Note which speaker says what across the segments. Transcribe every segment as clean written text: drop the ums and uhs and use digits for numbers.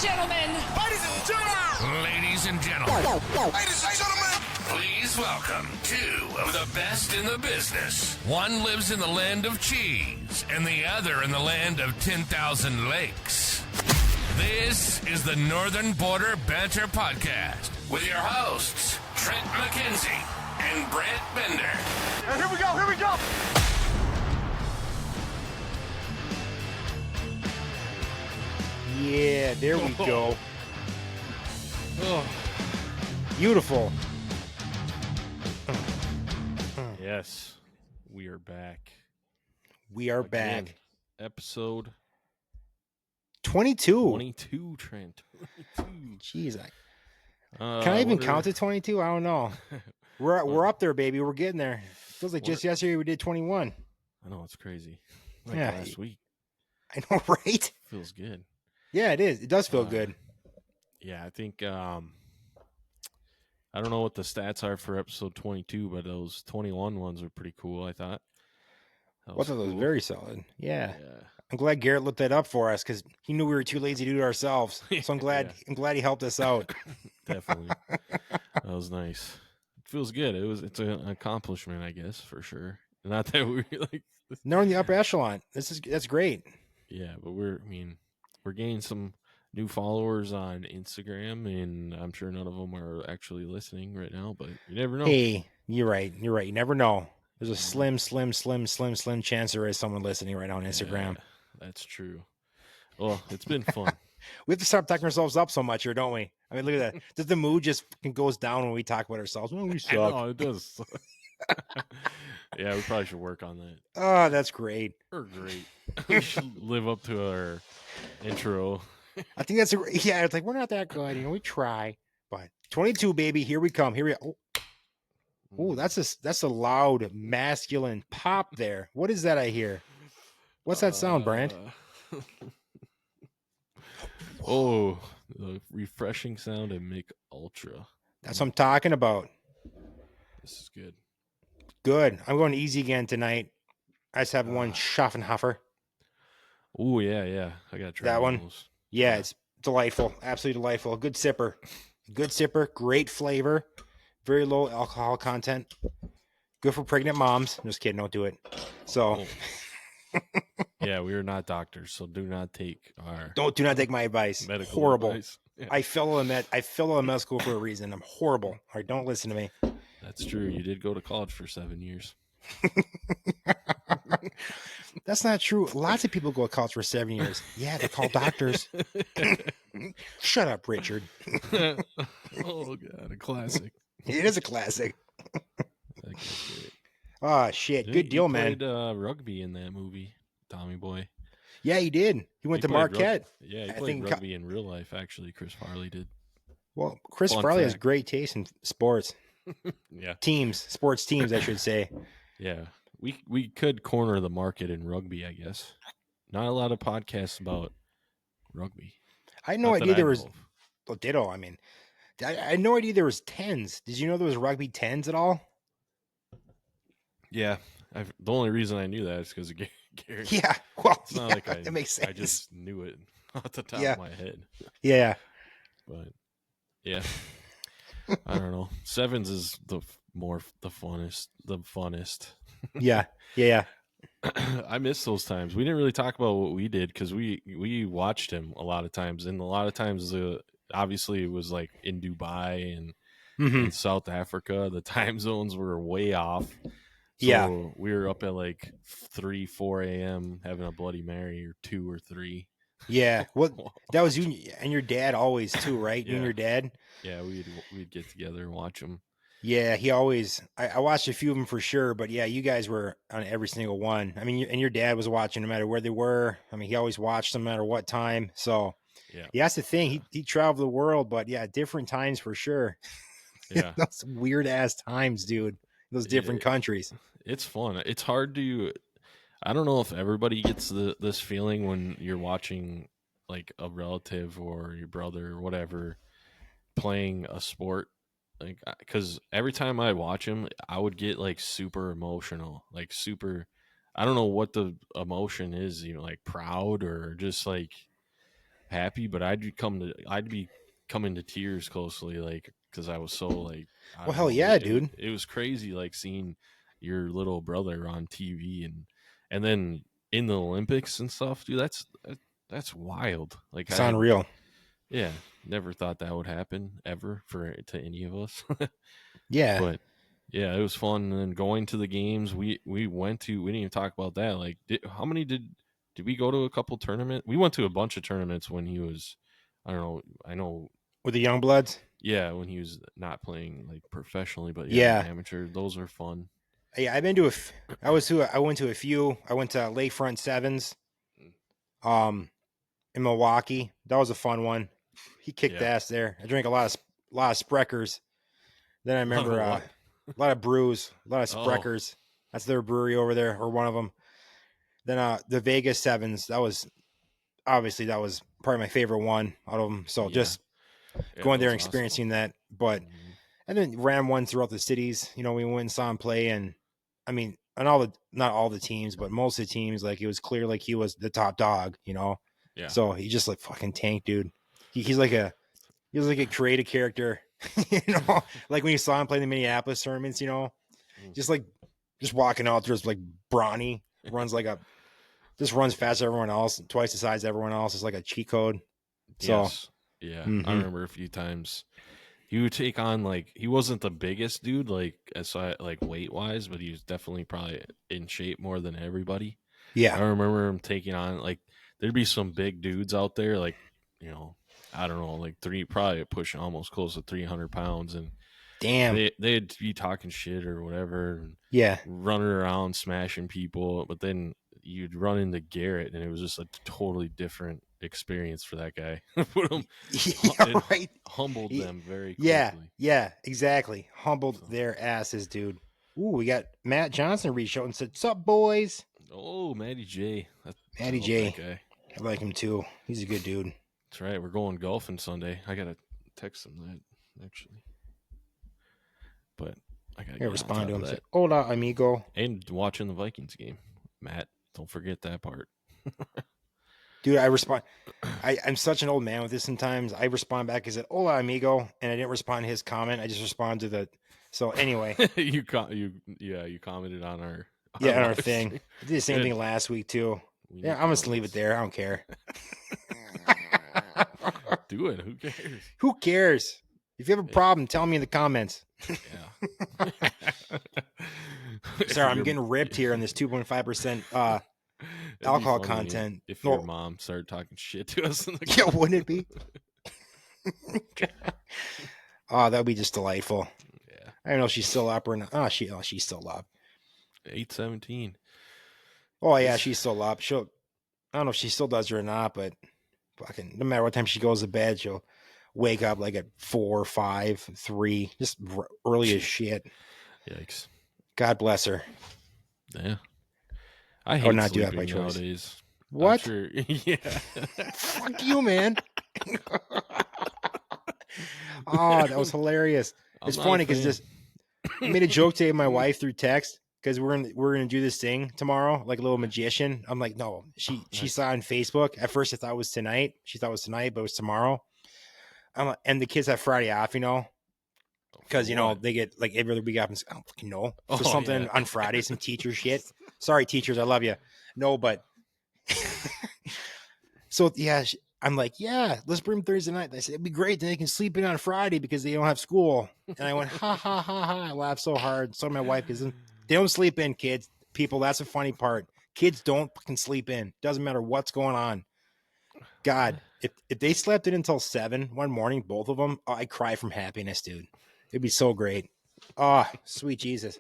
Speaker 1: and gentlemen.
Speaker 2: Ladies and gentlemen.
Speaker 3: Ladies and gentlemen.
Speaker 2: Ladies and gentlemen.
Speaker 3: Please welcome two of the best in the business. One lives in the land of cheese, and the other in the land of 10,000 lakes. This is the Northern Border Banter Podcast with your hosts, Trent McKenzie and Brant Bender.
Speaker 2: And here we go.
Speaker 4: Yeah, there we go.
Speaker 5: Oh.
Speaker 4: Beautiful.
Speaker 5: Yes, we are back.
Speaker 4: We are
Speaker 5: Again,
Speaker 4: back.
Speaker 5: Episode
Speaker 4: 22.
Speaker 5: 22, Trent. 22.
Speaker 4: Jeez, can I even count to 22? I don't know. We're up there, baby. We're getting there. Feels like just yesterday we did 21.
Speaker 5: I know, it's crazy. Like
Speaker 4: Yeah.
Speaker 5: last week.
Speaker 4: I know, right?
Speaker 5: Feels good.
Speaker 4: Yeah, it is. It does feel good.
Speaker 5: Yeah, I think, I don't know what the stats are for episode 22, but those 21 ones are pretty cool, I thought.
Speaker 4: Both of those
Speaker 5: cool.
Speaker 4: very solid. Yeah.
Speaker 5: Yeah.
Speaker 4: I'm glad Garrett looked that up for us because he knew we were too lazy to do it ourselves. So I'm glad
Speaker 5: Yeah.
Speaker 4: I'm glad he helped us out.
Speaker 5: Definitely. That was nice. It feels good. It's an accomplishment, I guess, for sure. Not that we like.
Speaker 4: Now in the upper echelon. That's great.
Speaker 5: Yeah, but we're gaining some new followers on Instagram, and I'm sure none of them are actually listening right now. But you never know.
Speaker 4: Hey, you're right. You never know. There's a slim chance there is someone listening right now on Instagram.
Speaker 5: Yeah, that's true. Well, it's been fun.
Speaker 4: We have to stop talking ourselves up so much here, don't we? I mean, look at that. Does the mood just goes down when we talk about ourselves? Well, we
Speaker 5: I
Speaker 4: suck.
Speaker 5: know, it does. Yeah, we probably should work on that.
Speaker 4: Oh, that's great.
Speaker 5: We're great. We should live up to our intro.
Speaker 4: I think that's yeah. It's like we're not that good, we try, but 22, baby. Here we come. Here we go. Oh, that's a loud masculine pop there. What is that I hear? What's that sound, Brant?
Speaker 5: Oh, the refreshing sound of Mick Ultra.
Speaker 4: That's what I'm talking about.
Speaker 5: This is good.
Speaker 4: Good. I'm going easy again tonight. I just have one Schaffenhofer.
Speaker 5: Oh, yeah. I got to try
Speaker 4: That one?
Speaker 5: those.
Speaker 4: Yeah, it's delightful. Absolutely delightful. Good sipper. Great flavor. Very low alcohol content. Good for pregnant moms. I'm just kidding. Don't do it. So
Speaker 5: Yeah, we are not doctors, so do not take our
Speaker 4: do not take my advice.
Speaker 5: medical
Speaker 4: Horrible.
Speaker 5: advice. Yeah,
Speaker 4: I fell in med school for a reason. I'm horrible. All right, don't listen to me.
Speaker 5: that's true. You did go to college for 7 years.
Speaker 4: That's not true. Lots of people go to college for 7 years. Yeah, they're called doctors. Shut up, Richard.
Speaker 5: Oh, God, a classic.
Speaker 4: It is a classic.
Speaker 5: That guy's great.
Speaker 4: Oh, shit. Good deal, man.
Speaker 5: He played rugby in that movie, Tommy Boy.
Speaker 4: Yeah, he did. He went to
Speaker 5: played
Speaker 4: Marquette.
Speaker 5: Yeah, he
Speaker 4: I
Speaker 5: played
Speaker 4: think
Speaker 5: rugby in real life, actually. Chris Farley did.
Speaker 4: Well, Chris
Speaker 5: Fun
Speaker 4: Farley has
Speaker 5: fact.
Speaker 4: great taste in sports.
Speaker 5: Yeah.
Speaker 4: Sports teams, I should say.
Speaker 5: Yeah. We could corner the market in rugby, I guess. Not a lot of podcasts about rugby.
Speaker 4: I had no
Speaker 5: Not that
Speaker 4: idea
Speaker 5: I
Speaker 4: there
Speaker 5: know
Speaker 4: was.
Speaker 5: of.
Speaker 4: Well, ditto. I mean, I had no idea there was tens. Did you know there was rugby tens at all?
Speaker 5: Yeah. The only reason I knew that is because of Gary.
Speaker 4: Yeah. Well,
Speaker 5: It's not
Speaker 4: yeah,
Speaker 5: like
Speaker 4: it makes sense.
Speaker 5: I just knew it off the top
Speaker 4: Yeah.
Speaker 5: of my head.
Speaker 4: Yeah.
Speaker 5: But yeah, I don't know. Sevens is the funnest.
Speaker 4: Yeah. Yeah.
Speaker 5: I miss those times. We didn't really talk about what we did because we watched him a lot of times, and a lot of times obviously it was like in Dubai and
Speaker 4: Mhm.
Speaker 5: in South Africa. The time zones were way off. So
Speaker 4: Yeah.
Speaker 5: we were up at like 4 a.m. having a Bloody Mary or 2 or 3.
Speaker 4: Yeah. Well, that was you and your dad always too, right? You and
Speaker 5: Yeah.
Speaker 4: your dad.
Speaker 5: Yeah, we'd get together and watch them.
Speaker 4: Yeah, he always. I watched a few of them for sure, but yeah, you guys were on every single one. I mean, and your dad was watching no matter where they were. I mean, he always watched no matter what time. So
Speaker 5: Yeah.
Speaker 4: that's the thing. He traveled the world, but yeah, different times for sure.
Speaker 5: Yeah.
Speaker 4: Those weird ass times, dude. Those different countries.
Speaker 5: It's fun. It's hard to. I don't know if everybody gets this feeling when you're watching like a relative or your brother or whatever playing a sport. Like, because every time I watch him, I would get like super emotional, like super. I don't know what the emotion is, like proud or just like happy, but I'd be coming to tears closely, like, because I was so like, I
Speaker 4: Well,
Speaker 5: don't
Speaker 4: hell
Speaker 5: know,
Speaker 4: yeah, dude.
Speaker 5: It was crazy, like seeing your little brother on TV and then in the Olympics and stuff, dude. That's wild. Like
Speaker 4: It's unreal.
Speaker 5: yeah, never thought that would happen ever to any of us.
Speaker 4: Yeah.
Speaker 5: But yeah, it was fun. And then going to the games, we didn't even talk about that. Like, how many did we go to? A couple tournaments. We went to a bunch of tournaments when he was, I don't know. I know.
Speaker 4: With the young bloods.
Speaker 5: Yeah, when he was not playing like professionally, but
Speaker 4: Yeah.
Speaker 5: amateur. Those are fun.
Speaker 4: Yeah, I've been to I went to a few. I went to Lakefront Sevens, in Milwaukee. That was a fun one. He kicked ass there. I drank a lot of Spreckers. Then I remember a lot of brews, a lot of Spreckers. That's their brewery over there, or one of them. Then the Vegas Sevens. That was probably my favorite one out of them. So just going there and experiencing that. But and then ran one throughout the cities. You know, we went and saw him play, and I mean, and not all the teams, but most of the teams, like it was clear like he was the top dog. You know.
Speaker 5: Yeah.
Speaker 4: So he just like fucking tanked, dude. He's like a creative character, you know. Like when you saw him play the Minneapolis tournaments, you know, just walking out there's like brawny, runs fast as everyone else, twice the size as everyone else. It's like a cheat code. So
Speaker 5: yeah, I remember a few times he would take on, like, he wasn't the biggest dude, like weight wise, but he was definitely probably in shape more than everybody.
Speaker 4: Yeah,
Speaker 5: I remember him taking on, like, there'd be some big dudes out there, like, you know, I don't know, like probably pushing almost close to 300 pounds, and
Speaker 4: damn,
Speaker 5: they'd be talking shit or whatever, and running around smashing people, but then you'd run into Garrett, and it was just a totally different experience for that guy. Put him, right? Humbled them very quickly.
Speaker 4: Yeah, exactly. Humbled their asses, dude. Ooh, we got Matt Johnson reached out and said, "Sup, boys?"
Speaker 5: Oh, Matty J.
Speaker 4: Matty J. Guy. I like him too. He's a good dude.
Speaker 5: That's right. We're going golfing Sunday. I gotta text him that, actually. But I gotta
Speaker 4: respond to him. Say, "Hola, amigo."
Speaker 5: And watching the Vikings game, Matt. Don't forget that part.
Speaker 4: Dude, I respond. I'm such an old man with this sometimes. I respond back and said, "Hola, amigo," and I didn't respond to his comment. I just respond to the. So anyway,
Speaker 5: you commented on our
Speaker 4: our thing. I did the same thing last week too. Yeah, I'm just gonna leave it there. I don't care.
Speaker 5: Do it. Who cares?
Speaker 4: Who cares? If you have a problem, tell me in the comments.
Speaker 5: Yeah.
Speaker 4: Sorry, I'm getting ripped here on this 2.5% alcohol content.
Speaker 5: If your mom started talking shit to us in the
Speaker 4: yeah, wouldn't it be? Oh, that would be just delightful.
Speaker 5: Yeah.
Speaker 4: I don't know if she's still up or not. She's still up.
Speaker 5: 8:17.
Speaker 4: Oh yeah, she's still up. I don't know if she still does it or not, but fucking no matter what time she goes to bed, she'll wake up like at 4, 5, 3, just early as shit.
Speaker 5: Yikes.
Speaker 4: God bless her.
Speaker 5: Yeah. I hate
Speaker 4: not do that by
Speaker 5: nowadays.
Speaker 4: Choice. What?
Speaker 5: Sure. Yeah.
Speaker 4: Fuck you, man. Oh, that was hilarious. It's funny because I made a joke today with my wife through text because we're gonna do this thing tomorrow, like a little magician. I'm like, no, she saw it on Facebook. At first, I thought it was tonight. She thought it was tonight, but it was tomorrow. And the kids have Friday off, you know, because you know they get like every other week off. And I don't fucking know for something on Friday, some teacher shit. Sorry, teachers, I love you. No, but so yeah, I'm like, yeah, let's bring them Thursday night. They said it'd be great. Then they can sleep in on Friday because they don't have school. And I went, ha ha ha ha. I laughed so hard. So my wife is. They don't sleep in, kids. People, that's the funny part. Kids don't fucking sleep in. Doesn't matter what's going on. God, if they slept in until 7 one morning, both of them, I cry from happiness, dude. It'd be so great. Oh, sweet Jesus.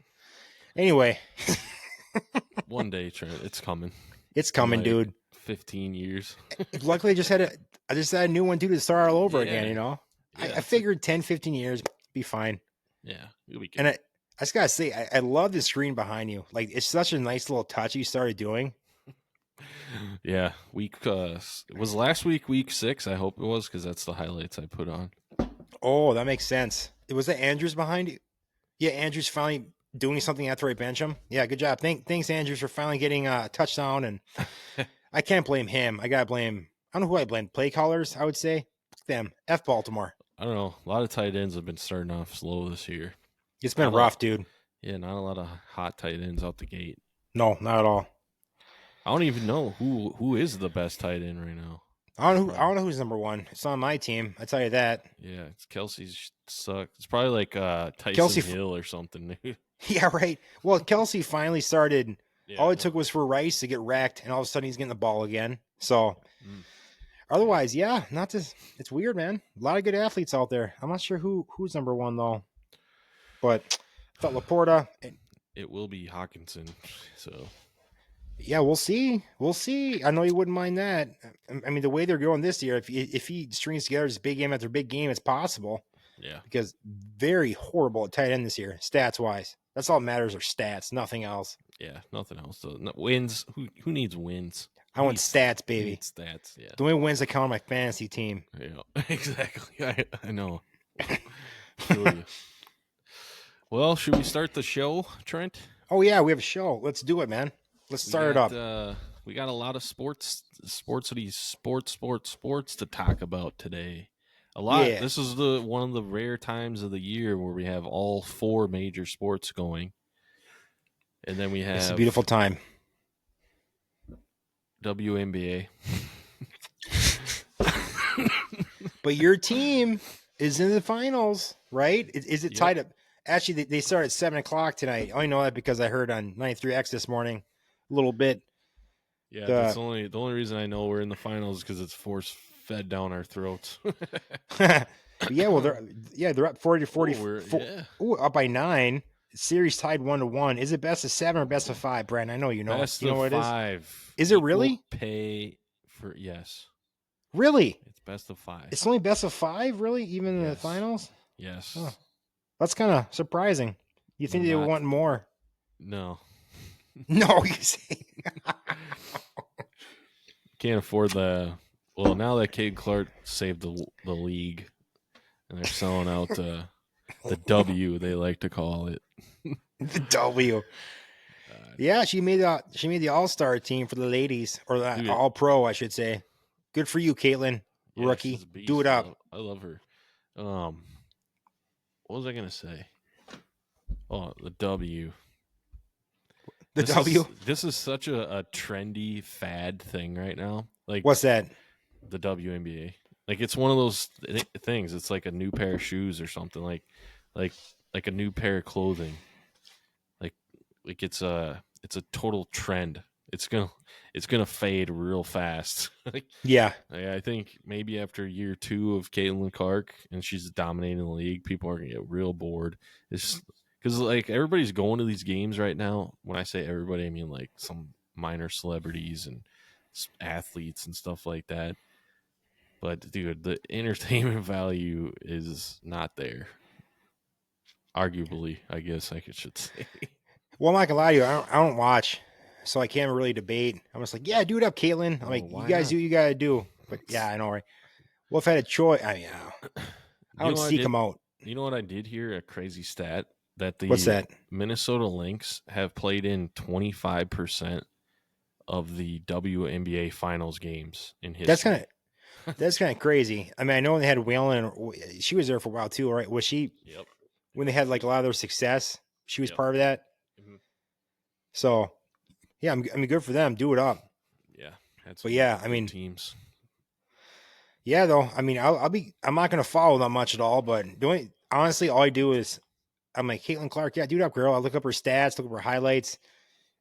Speaker 4: Anyway.
Speaker 5: One day, Trent, it's coming.
Speaker 4: It's coming,
Speaker 5: like
Speaker 4: dude.
Speaker 5: 15 years.
Speaker 4: Luckily, I just had a new one, dude, to start all over again, you know? Yeah, I figured 10, 15 years, be fine.
Speaker 5: Yeah, you'll be good.
Speaker 4: And I just gotta say, I love the screen behind you. Like, it's such a nice little touch you started doing.
Speaker 5: Yeah, was last week 6. I hope it was, because that's the highlights I put on.
Speaker 4: Oh, that makes sense. Was that Andrews behind you? Yeah, Andrews finally doing something after I bench him. Yeah, good job. Thanks, Andrews, for finally getting a touchdown. And I can't blame him. I gotta blame I don't know who I blame. Play callers, I would say. Them. F Baltimore.
Speaker 5: I don't know. A lot of tight ends have been starting off slow this year.
Speaker 4: It's been rough, dude.
Speaker 5: Yeah, not a lot of hot tight ends out the gate.
Speaker 4: No, not at all.
Speaker 5: I don't even know who is the best tight end right now.
Speaker 4: I don't know who's number one. It's on my team. I tell you that.
Speaker 5: Yeah, it's Kelsey's sucked. It's probably like Tyson
Speaker 4: Kelsey
Speaker 5: Hill or something.
Speaker 4: Yeah, right. Well, Kelsey finally started.
Speaker 5: Yeah,
Speaker 4: All it took was for Rice to get wrecked, and all of a sudden he's getting the ball again. So, otherwise, yeah, it's weird, man. A lot of good athletes out there. I'm not sure who's number one though, but I thought Laporta.
Speaker 5: It will be Hawkinson. So,
Speaker 4: yeah, we'll see. We'll see. I know you wouldn't mind that. I mean, the way they're going this year, if he strings together this big game after big game, it's possible.
Speaker 5: Yeah,
Speaker 4: because very horrible at tight end this year, stats wise. That's all that matters are stats, nothing else.
Speaker 5: Yeah, nothing else. So, wins. Who needs wins?
Speaker 4: I want stats, baby.
Speaker 5: Stats. Yeah.
Speaker 4: The only wins that count on my fantasy team.
Speaker 5: Yeah, exactly. I know. Feel you. Well, should we start the show, Trent?
Speaker 4: Oh yeah, we have a show. Let's do it, man. Let's start it up.
Speaker 5: We got a lot of sports to talk about today. A lot.
Speaker 4: Yeah.
Speaker 5: This is one of the rare times of the year where we have all 4 major sports going, and then we have
Speaker 4: It's a beautiful time.
Speaker 5: WNBA.
Speaker 4: But your team is in the finals, right? Is it tied up? Actually, they start at 7:00 tonight. I only know that because I heard on 93X this morning a little bit.
Speaker 5: Yeah, that's the only reason I know we're in the finals is because it's force fed down our throats.
Speaker 4: Yeah, well, they're up 40-40. Up by 9. Series tied 1-1. Is it best of 7 or best of 5, Brent? I know you know.
Speaker 5: Best
Speaker 4: you know
Speaker 5: of
Speaker 4: what
Speaker 5: 5.
Speaker 4: Is it really?
Speaker 5: Pay for yes.
Speaker 4: Really?
Speaker 5: It's best of 5.
Speaker 4: It's only best of 5, really, even in the finals.
Speaker 5: Yes.
Speaker 4: Oh, that's kind of surprising. You think they would want more?
Speaker 5: No.
Speaker 4: No, you see.
Speaker 5: Can't afford the. Well, now that Cade Clark saved the league, and they're selling out the W, they like to call it.
Speaker 4: The W. Yeah, she made the All-Star team for the ladies, or the All-Pro, I should say. Good for you, Caitlin, rookie. Do it up.
Speaker 5: I love her. What was I gonna say? Oh, the W. This is such a trendy fad thing right now. Like,
Speaker 4: what's that?
Speaker 5: The WNBA. Like, it's one of those things. It's like a new pair of shoes or something. Like a new pair of clothing. Like it's a total trend. It's gonna fade real fast.
Speaker 4: Yeah.
Speaker 5: I think maybe after year 2 of Caitlin Clark and she's dominating the league, people are gonna get real bored. It's because like everybody's going to these games right now. When I say everybody, I mean like some minor celebrities and athletes and stuff like that. But dude, the entertainment value is not there. Arguably, I guess I should say.
Speaker 4: Well, I'm not gonna lie to you. I don't watch, so I can't really debate. I'm just like, yeah, do it up, Caitlin. I'm like, you guys do what you gotta do. But yeah, I know, right? Well, if I had a choice, I don't seek them out.
Speaker 5: You know what I did hear? A crazy stat that the
Speaker 4: What's that?
Speaker 5: Minnesota Lynx have played in 25% of the WNBA finals games in history.
Speaker 4: That's kind of crazy. I mean, I know when they had Whalen, she was there for a while too, right? Was she?
Speaker 5: Yep.
Speaker 4: When they had like a lot of their success, she was part of that.
Speaker 5: Mm-hmm.
Speaker 4: So, yeah, I mean, good for them. Do it up.
Speaker 5: Yeah.
Speaker 4: But yeah, I mean,
Speaker 5: teams.
Speaker 4: Yeah, though. I mean, I'm not going to follow that much at all, but honestly, all I do is I'm like, Caitlin Clark, yeah, do it up, girl. I look up her stats, look up her highlights.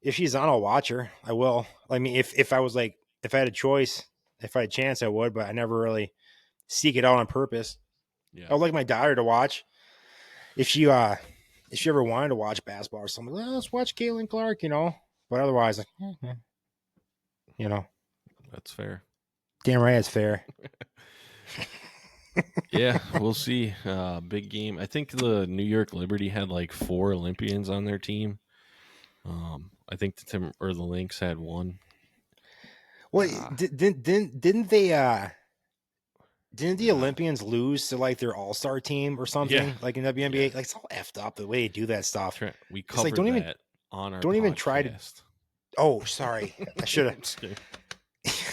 Speaker 4: If she's on, I'll watch her. I will. I mean, if I was like, if I had a choice, if I had a chance, I would, but I never really seek it out on purpose.
Speaker 5: Yeah.
Speaker 4: I would like my daughter to watch. If she ever wanted to watch basketball or something, well, let's watch Caitlin Clark, But otherwise, like,
Speaker 5: That's fair.
Speaker 4: Damn right, it's fair.
Speaker 5: Yeah, we'll see. Big game. I think the New York Liberty had like 4 Olympians on their team. I think the Lynx had 1.
Speaker 4: Well, didn't they? Didn't the Olympians lose to like their all-star team or something like in WNBA? Like, it's all effed up the way they do that stuff.
Speaker 5: We covered
Speaker 4: like,
Speaker 5: that on our
Speaker 4: don't
Speaker 5: podcast.
Speaker 4: even try to. Oh, sorry, I should have.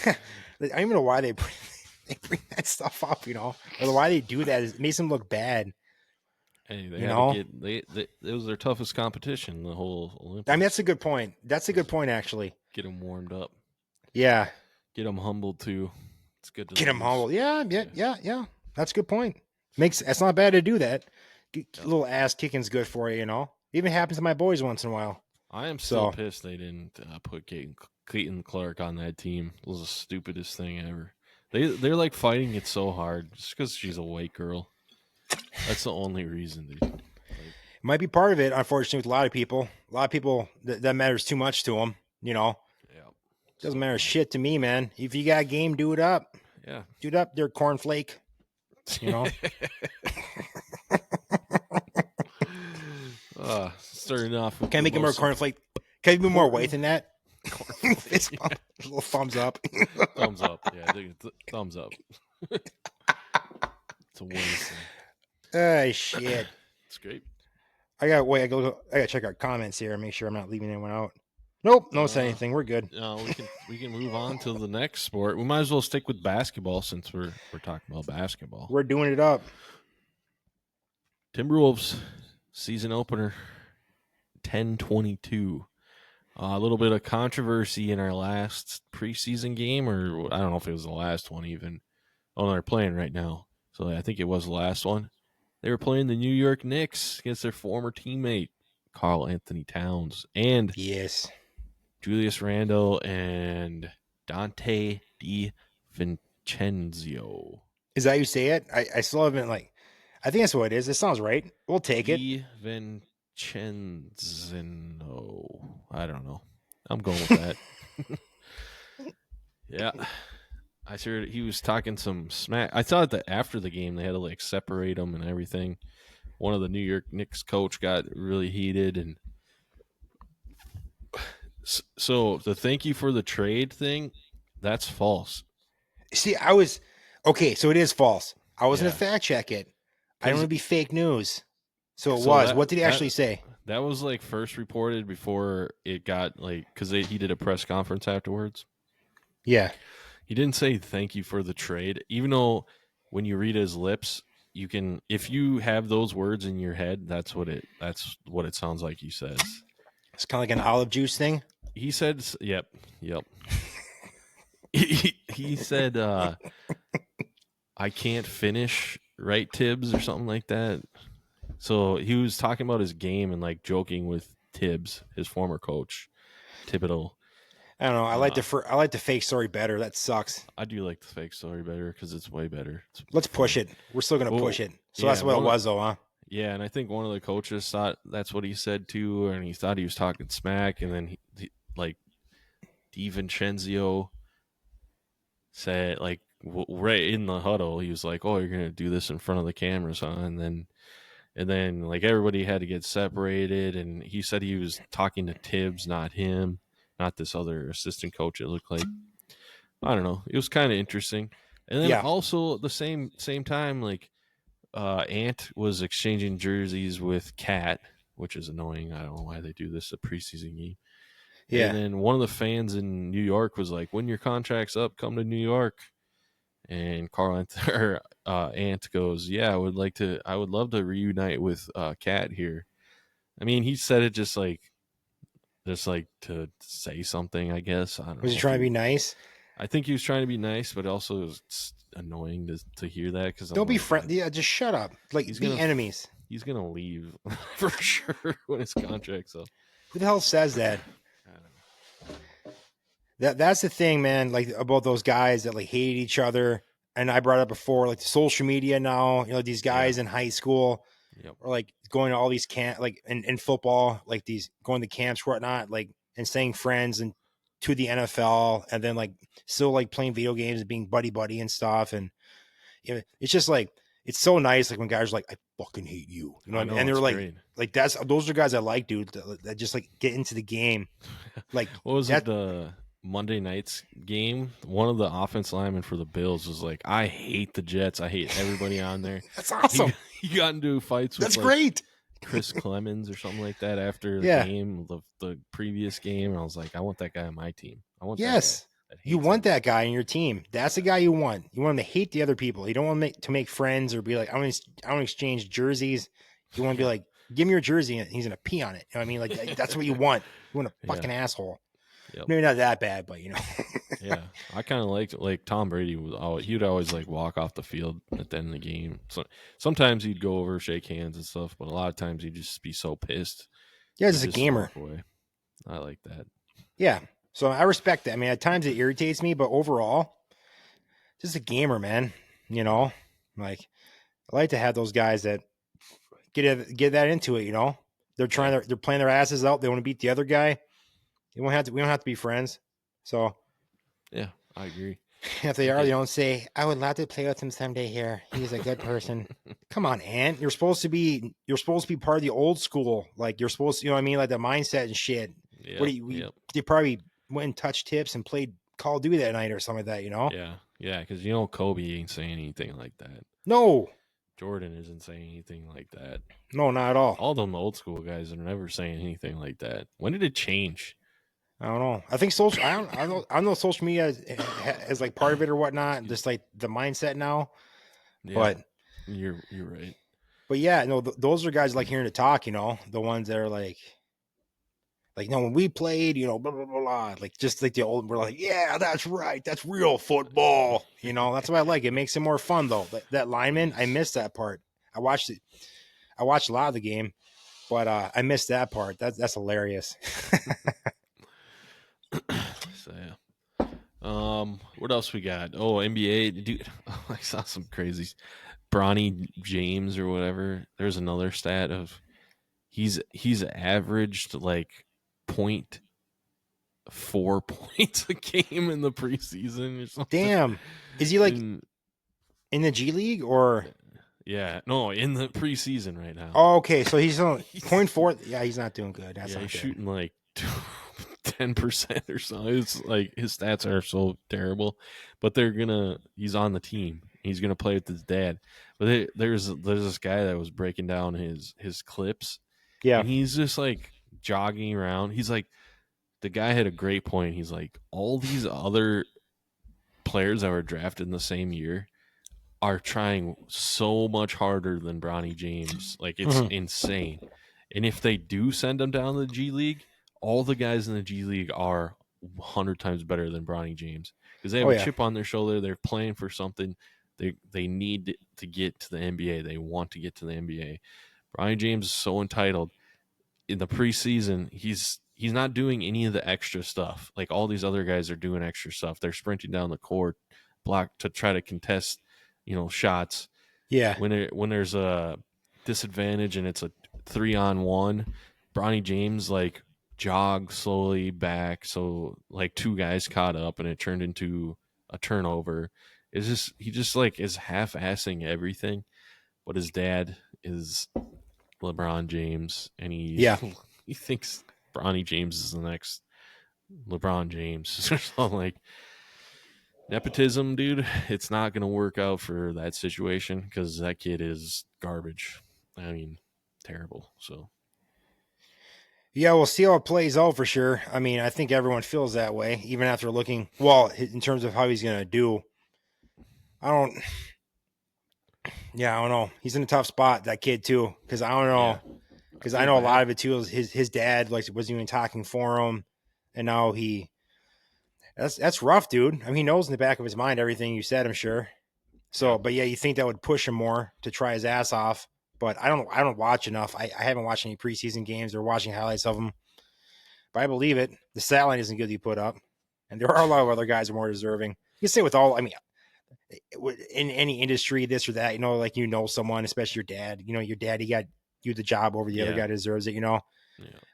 Speaker 4: I don't even know why they bring that stuff up, or why they do that. It makes them look bad.
Speaker 5: Hey, they had to get it was their toughest competition, the whole Olympics.
Speaker 4: I mean, that's a good point. That's a good point, actually.
Speaker 5: Get them warmed up.
Speaker 4: Yeah.
Speaker 5: Get them humbled too. It's good to
Speaker 4: get them humbled. Yeah. That's a good point. It's not bad to do that. A little ass kicking's good for you, Even happens to my boys once in a while.
Speaker 5: I am still pissed they didn't put Clayton Clark on that team. It was the stupidest thing ever. They're like fighting it so hard just because she's a white girl. That's the only reason. Dude.
Speaker 4: It might be part of it, unfortunately, with a lot of people. A lot of people, that matters too much to them,
Speaker 5: Yeah.
Speaker 4: Doesn't matter shit to me, man. If you got game, do it up.
Speaker 5: Yeah.
Speaker 4: Do it up, there, cornflake.
Speaker 5: Starting off.
Speaker 4: Can I make it more cornflake? Can I be more white than that? Fist bump. A little thumbs up.
Speaker 5: Thumbs up. Yeah, I think it's thumbs up. It's a waste.
Speaker 4: Oh, shit.
Speaker 5: It's great.
Speaker 4: I gotta check our comments here and make sure I'm not leaving anyone out. Nope, no say anything. We're good.
Speaker 5: No, we can move on to the next sport. We might as well stick with basketball since we're talking about basketball.
Speaker 4: We're doing it up.
Speaker 5: Timberwolves season opener 10-22. A little bit of controversy in our last preseason game, or I don't know if it was the last one even. Oh, they're playing right now. So I think it was the last one. They were playing the New York Knicks against their former teammate, Karl Anthony Towns, and
Speaker 4: yes,
Speaker 5: Julius Randle and Dante DiVincenzo.
Speaker 4: Is that how you say it? I still haven't, I think that's what it is. It sounds right. We'll take it.
Speaker 5: DiVincenzo. I don't know. I'm going with that. Yeah. I heard he was talking some smack. I thought that after the game they had to separate them and everything. One of the New York Knicks coach got really heated, and so the thank you for the trade thing, that's false.
Speaker 4: See, so it is false. I wasn't to fact check it. I don't want to be fake news. So it was. What did he actually say?
Speaker 5: That was first reported before it got because he did a press conference afterwards.
Speaker 4: Yeah.
Speaker 5: He didn't say thank you for the trade, even though when you read his lips, you can, if you have those words in your head, that's what it sounds like he says.
Speaker 4: It's kind of like an olive juice thing.
Speaker 5: He said, yep. he said, I can't finish, right, Tibbs, or something like that. So he was talking about his game and joking with Tibbs, his former coach, Thibodeau.
Speaker 4: I don't know. I like the fake story better. That sucks.
Speaker 5: I do like the fake story better because it's way better.
Speaker 4: Let's push it. We're still gonna push it. So that's what it was, though, huh?
Speaker 5: Yeah, and I think one of the coaches thought that's what he said too, and he thought he was talking smack, and then he DiVincenzo said right in the huddle, he was like, "Oh, you're gonna do this in front of the cameras, huh?" And then everybody had to get separated, and he said he was talking to Tibbs, not him. Not this other assistant coach, it looked like. I don't know. It was kind of interesting. And then also at the same time, Ant was exchanging jerseys with Cat, which is annoying. I don't know why they do this a preseason game. Yeah. And then one of the fans in New York was like, when your contract's up, come to New York. And Ant goes, yeah, I would love to reunite with Cat here. I mean, he said it just to say something, I guess. I don't know.
Speaker 4: Was he trying to be nice?
Speaker 5: I think he was trying to be nice, but also it was annoying to hear that. Because
Speaker 4: don't be friendly. Yeah, just shut up. Be enemies.
Speaker 5: He's gonna leave for sure when his contract's up.
Speaker 4: Who the hell says that?
Speaker 5: I don't know.
Speaker 4: That's the thing, man. About those guys that hate each other, and I brought up before, the social media now. These guys in high school.
Speaker 5: Yep.
Speaker 4: Or going to all these camp, in football, these going to camps, whatnot, and staying friends and to the NFL, and then still playing video games and being buddy and stuff. And it's just it's so nice when guys are I fucking hate you, and they're those are guys I like, dude. That just get into the game.
Speaker 5: What was it, the Monday night's game? One of the offense linemen for the Bills was I hate the Jets. I hate everybody on there.
Speaker 4: That's awesome.
Speaker 5: He got into fights with
Speaker 4: great.
Speaker 5: Chris Clemens or something like that after the game, the previous game. And I was like, I want that guy on my team. I want
Speaker 4: yes. You want that guy in your team. That's the guy you want. You want him to hate the other people. You don't want to make friends or be like, I want to exchange jerseys. You want to be like, give me your jersey and he's going to pee on it. You know what I mean? Like, that's what you want. You want a fucking asshole.
Speaker 5: Yep.
Speaker 4: Maybe not that bad, but
Speaker 5: Yeah, I kind of like Tom Brady he'd always like walk off the field at the end of the game. So sometimes he'd go over, shake hands and stuff, but a lot of times he'd just be so pissed.
Speaker 4: Yeah, just a gamer.
Speaker 5: Away. I like that.
Speaker 4: Yeah, so I respect that. I mean, at times it irritates me, but overall, just a gamer, man. You know, like I like to have those guys that get that into it. You know, they're playing their asses out. They want to beat the other guy. We don't have to be friends. So,
Speaker 5: yeah, I agree.
Speaker 4: If they are, they don't say, I would love to play with him someday here. He's a good person. Come on, Ant. You're supposed to be part of the old school. Like you're supposed to, you know what I mean? Like the mindset and shit.
Speaker 5: Yep,
Speaker 4: They probably went and touched tips and played Call of Duty that night or something like that, you know?
Speaker 5: Yeah, because Kobe ain't saying anything like that.
Speaker 4: No.
Speaker 5: Jordan isn't saying anything like that.
Speaker 4: No, not at all.
Speaker 5: All them old school guys are never saying anything like that. When did it change?
Speaker 4: I don't know. I think I know social media is like part of it or whatnot, just like the mindset now. Yeah, but
Speaker 5: you're right.
Speaker 4: But yeah, no, those are guys like hearing to talk, you know, the ones that are like, no, when we played, you know, blah, blah, blah, blah, like just like the old, we're like, yeah, that's right. That's real football. You know, that's what I like. It makes it more fun though. That lineman, I missed that part. I watched a lot of the game, but I missed that part. That's hilarious.
Speaker 5: So yeah. What else we got? Oh, NBA, dude. I saw some crazy Bronny James or whatever. There's another stat of he's averaged like 0.4 points a game in the preseason or something.
Speaker 4: Damn. Is he like in the G League or?
Speaker 5: Yeah, no, in the preseason right now.
Speaker 4: Oh, okay. So he's on 0.4. Yeah, he's not doing good. That's not
Speaker 5: he's
Speaker 4: good.
Speaker 5: shooting like 10% or so. It's like his stats are so terrible, but he's on the team. He's gonna play with his dad. But there's this guy that was breaking down his clips.
Speaker 4: Yeah,
Speaker 5: and he's just like jogging around. He's like, the guy had a great point. He's like, all these other players that were drafted in the same year are trying so much harder than Bronny James. Like it's insane. And if they do send him down to the G League, all the guys in the G League are 100 times better than Bronny James because they have a chip on their shoulder. They're playing for something. They need to get to the NBA. They want to get to the NBA. Bronny James is so entitled. In the preseason, he's not doing any of the extra stuff. Like all these other guys are doing extra stuff. They're sprinting down the court, block to try to contest, shots.
Speaker 4: Yeah.
Speaker 5: When there's a disadvantage and it's a 3-on-1, Bronny James like jog slowly back, so like two guys caught up and it turned into a turnover. He just like is half-assing everything, but his dad is LeBron James and he thinks Bronny James is the next LeBron James. So like nepotism, dude, it's not gonna work out for that situation because that kid is garbage. I mean, terrible. So
Speaker 4: yeah, we'll see how it plays out for sure. I mean, I think everyone feels that way, even after looking, in terms of how he's going to do. I don't know. He's in a tough spot, that kid, too, because I don't know. Because I know a lot of it, too, is his dad wasn't even talking for him, and now that's rough, dude. I mean, he knows in the back of his mind everything you said, I'm sure. So, but yeah, you think that would push him more to try his ass off. But I don't watch enough. I haven't watched any preseason games or watching highlights of them. But I believe it. The stat line isn't good you put up. And there are a lot of other guys who are more deserving. You say in any industry, this or that, someone, especially your dad. Your dad, he got you the job over the other guy deserves it, Yeah.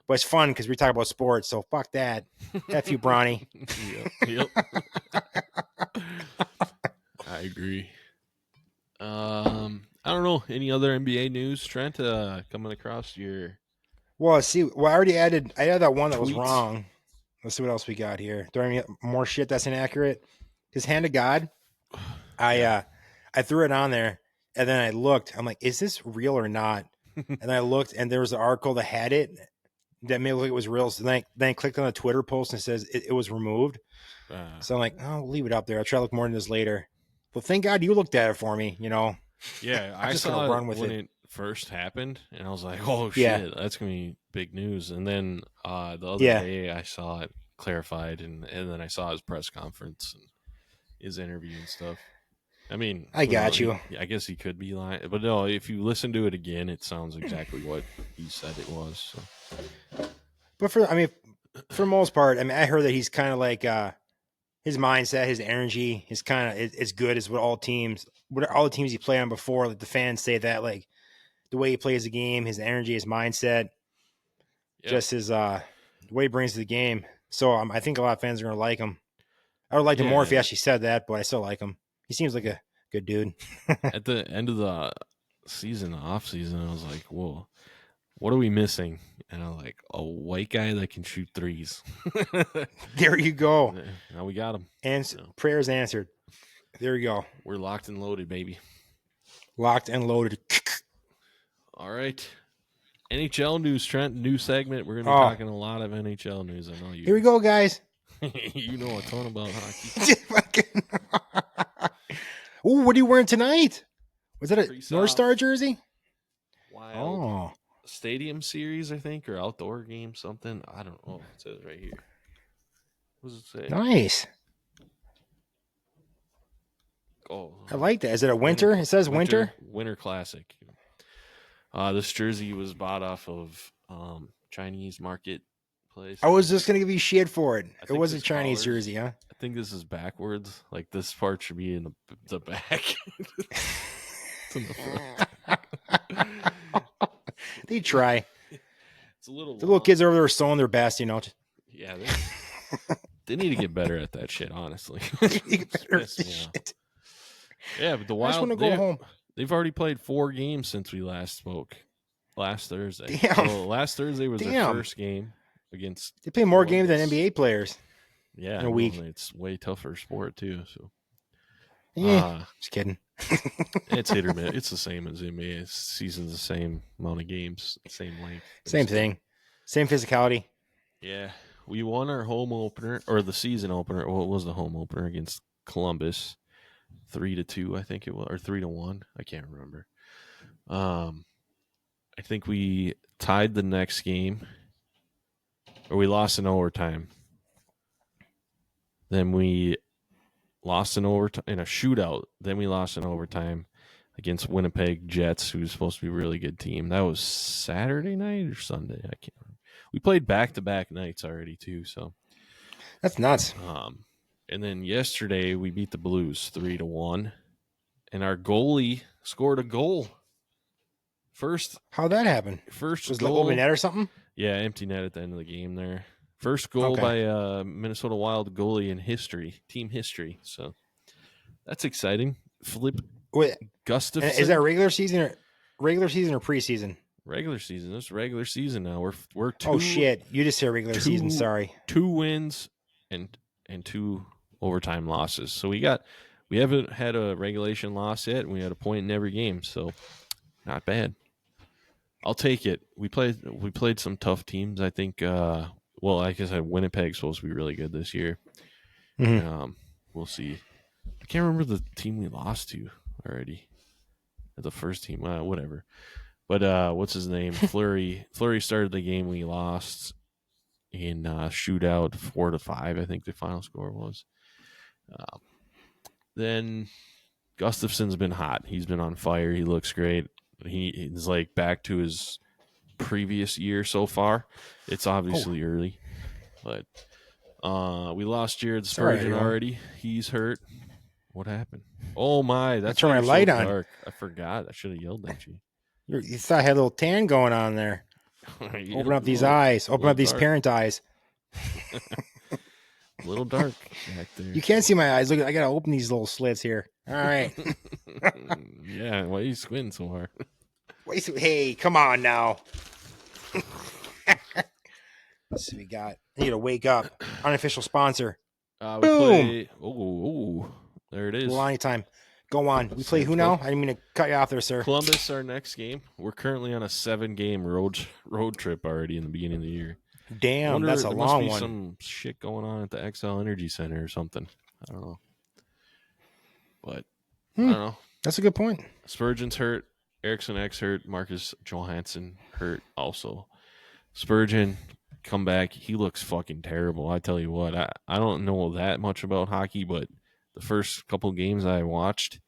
Speaker 4: But it's fun because we talk about sports, so fuck that. F you, Bronny.
Speaker 5: Yep. I agree. I don't know. Any other NBA news, Trent, coming across your...
Speaker 4: Well, I already added... I added that one that was
Speaker 5: tweets?
Speaker 4: wrong. Let's see what else we got here. Do I have any more shit that's inaccurate? His hand of God. I threw it on there, and then I looked. I'm like, is this real or not? And I looked, and there was an article that had it. that made it look like it was real. So then I clicked on the Twitter post and it says it was removed. So I'm like, oh, we'll leave it up there. I'll try to look more into this later. But thank God you looked at it for me.
Speaker 5: Yeah, I
Speaker 4: just
Speaker 5: saw
Speaker 4: gonna
Speaker 5: it
Speaker 4: run with
Speaker 5: when
Speaker 4: it.
Speaker 5: it first happened, and I was like, "Oh
Speaker 4: Yeah.
Speaker 5: shit, that's gonna be big news." And then the other day, I saw it clarified, and then I saw his press conference and his interview and stuff. I mean,
Speaker 4: I got you.
Speaker 5: I guess he could be lying, but no. If you listen to it again, it sounds exactly what he said it was. So.
Speaker 4: But for the most part, I heard that he's kind of like his mindset, his energy is kind of as good as what all the teams he played on before. Like the fans say that, like the way he plays the game, his energy, his mindset, just his the way he brings to the game. So I think a lot of fans are gonna like him. I would like him more if he actually said that, but I still like him. He seems like a good dude.
Speaker 5: At the end of the season, off season, I was like, "Whoa, what are we missing?" And I'm like, "A white guy that can shoot threes."
Speaker 4: There you go.
Speaker 5: Now we got him.
Speaker 4: And prayers answered. There you go.
Speaker 5: We're locked and loaded, baby.
Speaker 4: Locked and loaded.
Speaker 5: All right. NHL news, Trent. New segment. We're going to be talking a lot of NHL news. I know you.
Speaker 4: Here we go, guys.
Speaker 5: You know a ton about hockey.
Speaker 4: Ooh, what are you wearing tonight? Was that a
Speaker 5: Pre-soft.
Speaker 4: North Star jersey?
Speaker 5: Wild Stadium Series, I think, or outdoor game, something. I don't know. It says right here. What does it say?
Speaker 4: Nice.
Speaker 5: Oh,
Speaker 4: I like that. Is it a winter? It says winter.
Speaker 5: Winter Classic. This jersey was bought off of Chinese marketplace.
Speaker 4: I was just gonna give you shit for it. It was a
Speaker 5: this
Speaker 4: Chinese
Speaker 5: colors-
Speaker 4: jersey, huh?
Speaker 5: I think this is backwards. Like this part should be in the back. It's in the front.
Speaker 4: They try.
Speaker 5: It's a little.
Speaker 4: The little kids over there are sewing their best,
Speaker 5: Yeah, they need to get better at that shit. Honestly,
Speaker 4: Shit.
Speaker 5: Yeah, but the
Speaker 4: I just
Speaker 5: Wild.
Speaker 4: want to go home.
Speaker 5: They've already played 4 games since we last spoke. Last Thursday.
Speaker 4: Damn.
Speaker 5: So last Thursday was their first game against.
Speaker 4: They play more
Speaker 5: Columbus.
Speaker 4: games than NBA players.
Speaker 5: Yeah,
Speaker 4: in a week.
Speaker 5: It's way tougher sport too. So.
Speaker 4: Yeah, just kidding.
Speaker 5: It's hit or miss. It's the same as NBA. Season's the same amount of games, same length.
Speaker 4: Same thing. Same physicality.
Speaker 5: Yeah. We won our home opener, or the season opener. Well, it was the home opener against Columbus. 3-2, I think it was, or 3-1. I can't remember. I think we tied the next game, or we lost in overtime. Then we lost in overtime in a shootout. Then we lost in overtime against Winnipeg Jets, who's supposed to be a really good team. That was Saturday night or Sunday. I can't remember. We played back-to-back nights already too, so
Speaker 4: that's nuts.
Speaker 5: And then yesterday we beat the Blues 3-1, and our goalie scored a goal.
Speaker 4: How'd that happen?
Speaker 5: First
Speaker 4: was
Speaker 5: goal,
Speaker 4: it open net or something?
Speaker 5: Yeah, empty net at the end of the game there. First goal by Minnesota Wild goalie in history, team history. So that's exciting. Flip Gustafson.
Speaker 4: Is that regular season or preseason?
Speaker 5: Regular season. This is regular season now. We're 2.
Speaker 4: Oh shit! You just said regular season. Sorry. 2
Speaker 5: wins and 2 overtime losses. So we haven't had a regulation loss yet, and we had a point in every game. So not bad. I'll take it. We played some tough teams. I think. Like I said, Winnipeg's supposed to be really good this year.
Speaker 4: Mm-hmm.
Speaker 5: We'll see. I can't remember the team we lost to already. The first team, whatever. But what's his name? Fleury. Fleury started the game. We lost in shootout 4-5. I think the final score was. Then Gustafson's been hot. He's been on fire. He looks great. He's like back to his previous year so far. It's obviously early, but we lost Jared Spurgeon already. He's hurt. What happened? Oh my! That's
Speaker 4: turn my light on.
Speaker 5: Dark. I forgot. I should have yelled at you.
Speaker 4: You thought I had a little tan going on there. Open up these eyes. Open up these parent eyes.
Speaker 5: A little dark back there.
Speaker 4: You can't see my eyes. Look, I gotta open these little slits here. All right.
Speaker 5: Yeah, why are you squinting so hard?
Speaker 4: Hey, come on now. Let's see what we got. I need to wake up. Unofficial sponsor.
Speaker 5: Boom. Oh, there it is.
Speaker 4: Lonnie time. Go on. We play who now? I didn't mean to cut you off there, sir.
Speaker 5: Columbus, our next game. We're currently on a 7-game road trip already in the beginning of the year.
Speaker 4: Damn, that's a
Speaker 5: there
Speaker 4: long
Speaker 5: must be
Speaker 4: one.
Speaker 5: some shit going on at the XL Energy Center or something. I don't know. But I don't know.
Speaker 4: That's a good point.
Speaker 5: Spurgeon's hurt. Eriksson X hurt. Marcus Johansson hurt also. Spurgeon, come back. He looks fucking terrible. I tell you what, I don't know that much about hockey, but the first couple games I watched,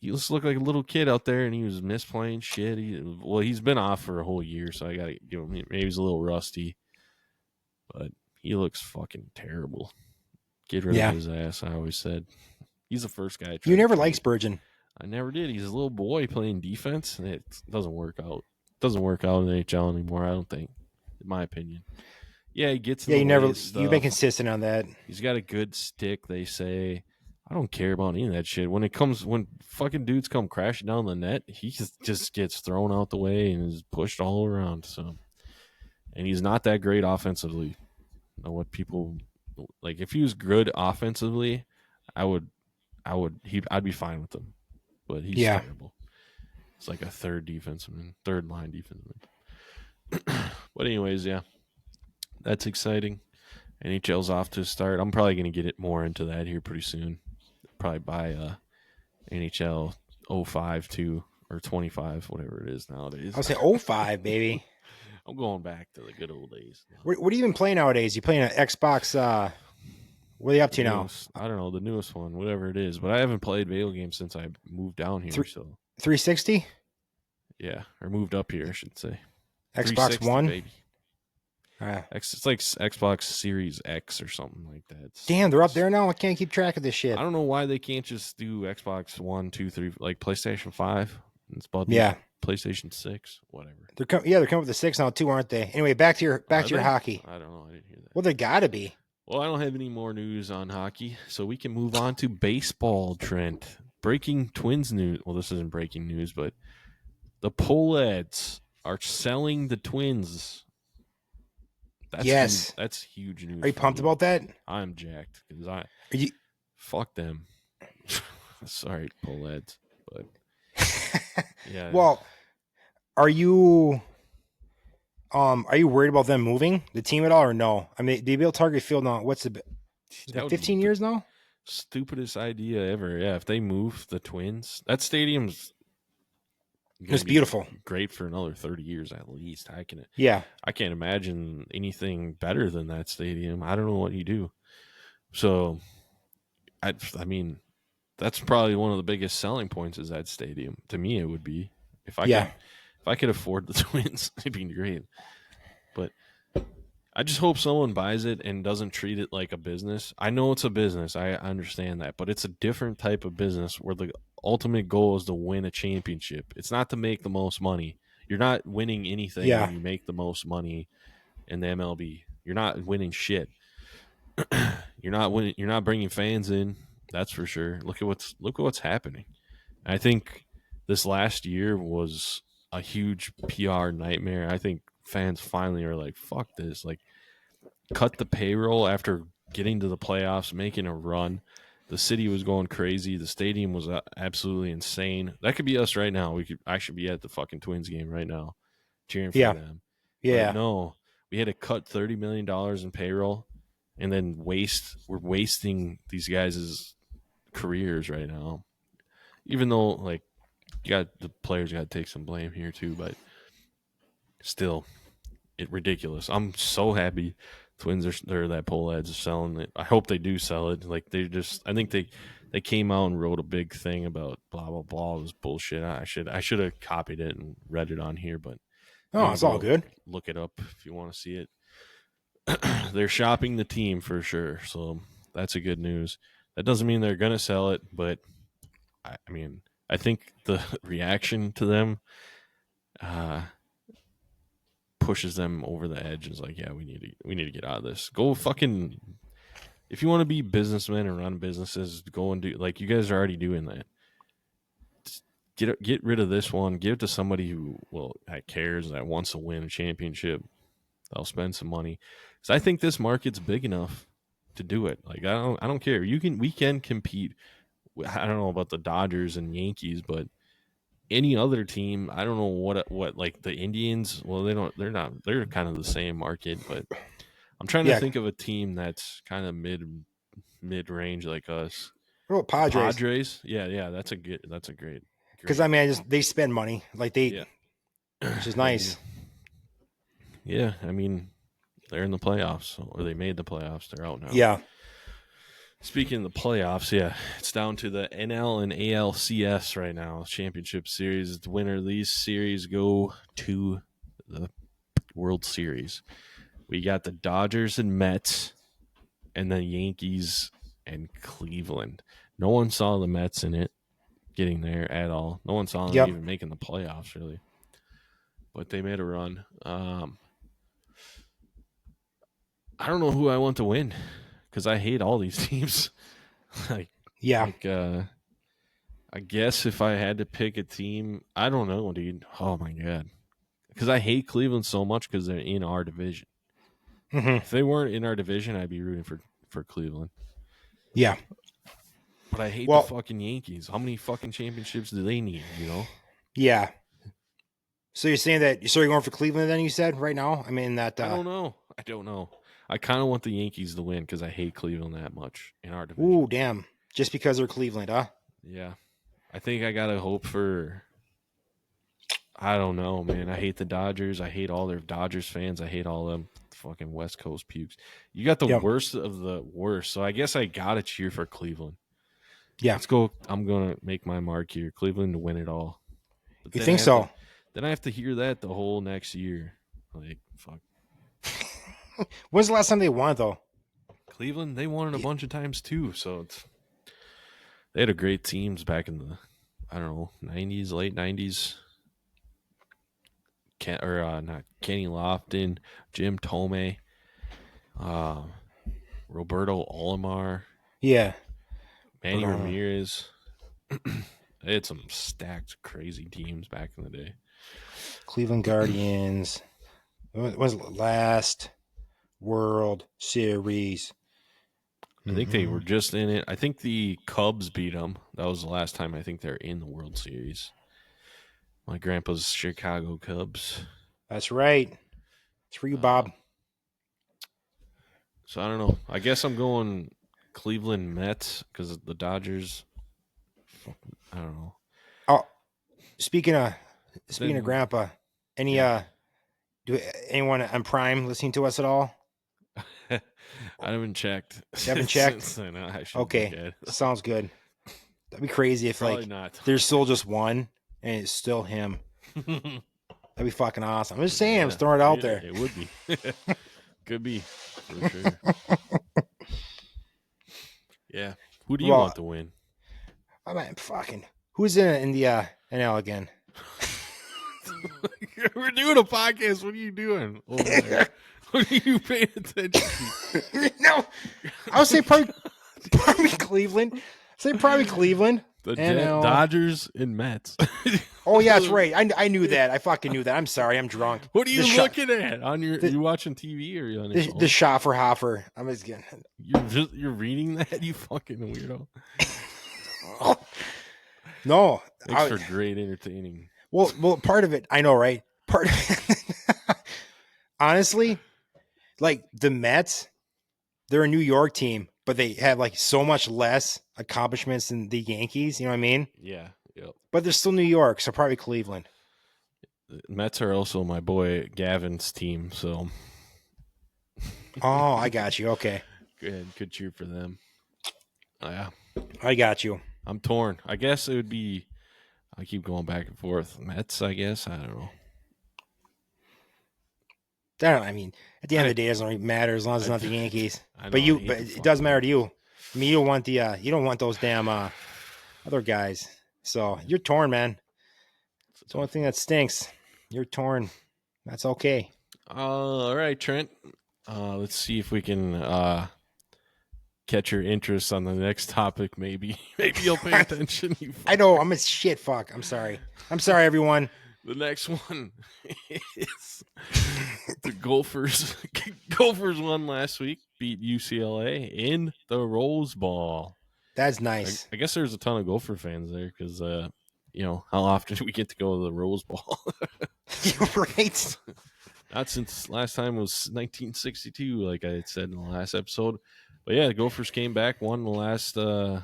Speaker 5: he just looked like a little kid out there, and he was misplaying shit. He's been off for a whole year, so I got to give him. Maybe he's a little rusty, but he looks fucking terrible. Get rid of his ass. I always said he's the first guy.
Speaker 4: You never liked Spurgeon.
Speaker 5: I never did. He's a little boy playing defense, and it doesn't work out. Doesn't work out in the NHL anymore. I don't think, in my opinion. Yeah, he gets.
Speaker 4: You've been consistent on that.
Speaker 5: He's got a good stick. They say. I don't care about any of that shit. When fucking dudes come crashing down the net, he just gets thrown out the way and is pushed all around. So, and he's not that great offensively. You know what people like? If he was good offensively, I'd be fine with him. But he's terrible. It's like a third line defenseman. But anyways, yeah, that's exciting. NHL's off to a start. I'm probably going to get more into that here pretty soon. Probably buy NHL 05 too, or 25, whatever it is nowadays.
Speaker 4: I'll say 05, baby.
Speaker 5: I'm going back to the good old days.
Speaker 4: What are you even playing nowadays? You playing an Xbox? What are you up to now?
Speaker 5: I don't know, the newest one, whatever it is. But I haven't played video games since I moved down here. So
Speaker 4: 360?
Speaker 5: Yeah, or moved up here, I should say.
Speaker 4: Xbox One?
Speaker 5: Baby. It's like Xbox Series X or something like that.
Speaker 4: Damn, they're up there now? I can't keep track of this shit.
Speaker 5: I don't know why they can't just do Xbox 1, 2, 3, like PlayStation 5. It's about PlayStation 6, whatever. They're
Speaker 4: coming with the 6 now too, aren't they? Anyway, back to your hockey.
Speaker 5: I don't know. I didn't hear that.
Speaker 4: Well, they gotta be.
Speaker 5: Well, I don't have any more news on hockey, so we can move on to baseball, Trent. Breaking Twins news. Well, this isn't breaking news, but the Poleads are selling the Twins. That's huge news.
Speaker 4: Are you pumped about that?
Speaker 5: I'm jacked because fuck them. Sorry, Poleads, but yeah.
Speaker 4: Well, are you worried about them moving the team at all, or no? I mean, they built Target Field now. What's the 15 years now?
Speaker 5: Stupidest idea ever. Yeah, if they move the Twins, that stadium's
Speaker 4: it's beautiful.
Speaker 5: Great for another 30 years at least. I can't imagine anything better than that stadium. I don't know what you do. So, I mean, that's probably one of the biggest selling points is that stadium. To me, it would be if I could afford the Twins, it'd be great. But I just hope someone buys it and doesn't treat it like a business. I know it's a business. I understand that, but it's a different type of business where the ultimate goal is to win a championship. It's not to make the most money. You're not winning anything when you make the most money in the MLB. You're not winning shit. You're not winning. You're not bringing fans in. That's for sure. Look at what's happening. I think this last year was a huge PR nightmare. I think fans finally are like, fuck this. Like, cut the payroll after getting to the playoffs, making a run. The city was going crazy. The stadium was absolutely insane. That could be us right now. I should be at the fucking Twins game right now, cheering for them. Yeah. But no, we had to cut $30 million in payroll, and then we're wasting these guys' careers right now. Even though, like, the players got to take some blame here too, but still, it's ridiculous. I'm so happy Twins are that Poleads are selling it. I hope they do sell it. Like, I think they came out and wrote a big thing about blah blah blah. It was bullshit. I should have copied it and read it on here, but
Speaker 4: it's all good.
Speaker 5: Look it up if you want to see it. They're shopping the team for sure, so that's a good news. That doesn't mean they're gonna sell it, but I mean, I think the reaction to them pushes them over the edge. It's like, yeah, we need to get out of this. Go fucking, if you want to be businessmen and run businesses, go and do, like, you guys are already doing that. Get rid of this one. Give it to somebody that cares, that wants to win a championship. They'll spend some money. So I think this market's big enough to do it. Like, I don't care. We can compete I don't know about the Dodgers and Yankees, but any other team, I don't know what like the Indians. Well, they're kind of the same market, but I'm trying to think of a team that's kind of mid range like us.
Speaker 4: What about Padres?
Speaker 5: Padres, yeah, that's a great.
Speaker 4: Because I mean, they spend money like they, which is nice.
Speaker 5: Yeah, I mean, they're in the playoffs, or they made the playoffs. They're out now.
Speaker 4: Yeah.
Speaker 5: Speaking of the playoffs, it's down to the NL and ALCS right now. Championship Series. The winner of these series go to the World Series. We got the Dodgers and Mets, and the Yankees and Cleveland. No one saw the Mets in it getting there at all. No one saw them even making the playoffs, really. But they made a run. I don't know who I want to win because I hate all these teams. I guess if I had to pick a team, I don't know, dude. Oh, my God. Because I hate Cleveland so much because they're in our division.
Speaker 4: Mm-hmm.
Speaker 5: If they weren't in our division, I'd be rooting for Cleveland.
Speaker 4: Yeah.
Speaker 5: But I hate the fucking Yankees. How many fucking championships do they need, you know?
Speaker 4: Yeah. So you're saying that you're going for Cleveland then, you said, right now? I mean, that...
Speaker 5: I don't know. I kind of want the Yankees to win because I hate Cleveland that much in our division.
Speaker 4: Ooh, damn. Just because they're Cleveland, huh?
Speaker 5: Yeah. I think I got to hope for... I don't know, man. I hate the Dodgers. I hate all their Dodgers fans. I hate all them fucking West Coast pukes. You got the worst of the worst, so I guess I got to cheer for Cleveland.
Speaker 4: Yeah.
Speaker 5: Let's go. I'm going to make my mark here. Cleveland to win it all. But
Speaker 4: you think so?
Speaker 5: Then I have to hear that the whole next year. Like, fuck.
Speaker 4: When's the last time they won, though?
Speaker 5: Cleveland, they won it a bunch of times, too. So they had a great teams back in the, I don't know, 90s, late 90s. Not Kenny Lofton, Jim Tomei, Roberto Alomar.
Speaker 4: Yeah.
Speaker 5: Manny Ramirez. They had some stacked, crazy teams back in the day.
Speaker 4: Cleveland Guardians. When was the last World Series?
Speaker 5: I think they were just in it. I think the Cubs beat them. That was the last time I think they're in the World Series. My grandpa's Chicago Cubs.
Speaker 4: That's right. It's for you, Bob.
Speaker 5: So I don't know. I guess I'm going Cleveland Mets because the Dodgers. I don't know.
Speaker 4: Oh, speaking of Grandpa, anyone on Prime listening to us at all?
Speaker 5: I haven't checked.
Speaker 4: You haven't checked?
Speaker 5: Okay,
Speaker 4: sounds good. That'd be crazy if
Speaker 5: Probably not.
Speaker 4: There's still just one and it's still him. That'd be fucking awesome. I'm just saying, I'm just throwing it out there.
Speaker 5: It would be. Could be for sure. Yeah. Who do you want to win?
Speaker 4: I mean, fucking. Who's in the NL again?
Speaker 5: We're doing a podcast. What are you doing? What are you paying attention to?
Speaker 4: No, I would say probably Cleveland. Probably Cleveland.
Speaker 5: The Dodgers and Mets.
Speaker 4: Oh yeah, that's right. I knew that. I fucking knew that. I'm sorry. I'm drunk.
Speaker 5: What are you looking at on your? You watching TV or you on your phone?
Speaker 4: The shot for Hoffer. I'm just kidding.
Speaker 5: You're reading that, you fucking weirdo.
Speaker 4: No,
Speaker 5: thanks for great entertaining.
Speaker 4: Well, part of it, I know, right? Part of it, honestly, like the Mets, they're a New York team, but they have like so much less accomplishments than the Yankees. You know what I mean?
Speaker 5: Yeah. Yep.
Speaker 4: But they're still New York, so probably Cleveland.
Speaker 5: The Mets are also my boy Gavin's team, so.
Speaker 4: Oh, I got you. Okay.
Speaker 5: Good cheer for them. Oh, yeah.
Speaker 4: I got you.
Speaker 5: I'm torn. I guess it would be. I keep going back and forth. Mets, I guess. I don't know.
Speaker 4: I mean, at the end of the day, it doesn't really matter as long as it's not the Yankees. But it does matter to you. I mean, you don't want those damn other guys. So you're torn, man. It's the only thing that stinks. You're torn. That's okay.
Speaker 5: All right, Trent. Let's see if we can catch your interest on the next topic. Maybe you'll pay attention.
Speaker 4: I know. I'm a shit fuck. I'm sorry. Everyone.
Speaker 5: The next one is the Gophers. Gophers won last week, beat UCLA in the Rose Bowl.
Speaker 4: That's nice.
Speaker 5: I guess there's a ton of Gopher fans there because, how often do we get to go to the Rose Bowl?
Speaker 4: You're right.
Speaker 5: Not since last time was 1962, like I had said in the last episode. But yeah, the Gophers came back, won the last. I don't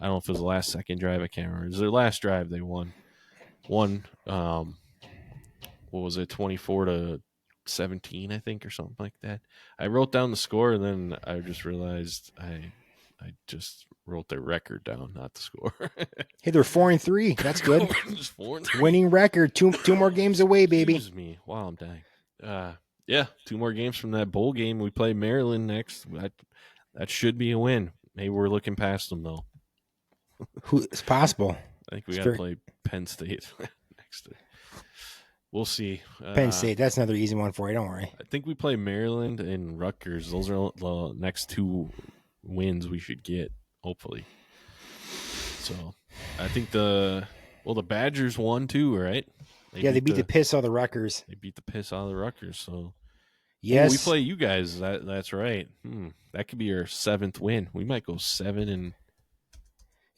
Speaker 5: know if it was the last second drive. I can't remember. It was their last drive. They won. What was it? 24-17, I think, or something like that. I wrote down the score, and then I just realized I just wrote their record down, not the score.
Speaker 4: Hey, they're 4-3. That's good.
Speaker 5: Just 4-3.
Speaker 4: Winning record. Two more games away, baby.
Speaker 5: Excuse me. Wow, I'm dying. Yeah, 2 more games from that bowl game. We play Maryland next. That should be a win. Maybe we're looking past them though.
Speaker 4: It's possible.
Speaker 5: I think we got to play Penn State next. We'll see.
Speaker 4: Penn State. That's another easy one for you. Don't worry.
Speaker 5: I think we play Maryland and Rutgers. Those are the next 2 wins we should get, hopefully. So I think the Badgers won too, right?
Speaker 4: They beat the piss out of the Rutgers.
Speaker 5: They beat the piss out of the Rutgers. So
Speaker 4: yes,
Speaker 5: we play you guys. That's right. That could be our 7th win. We might go 7-4.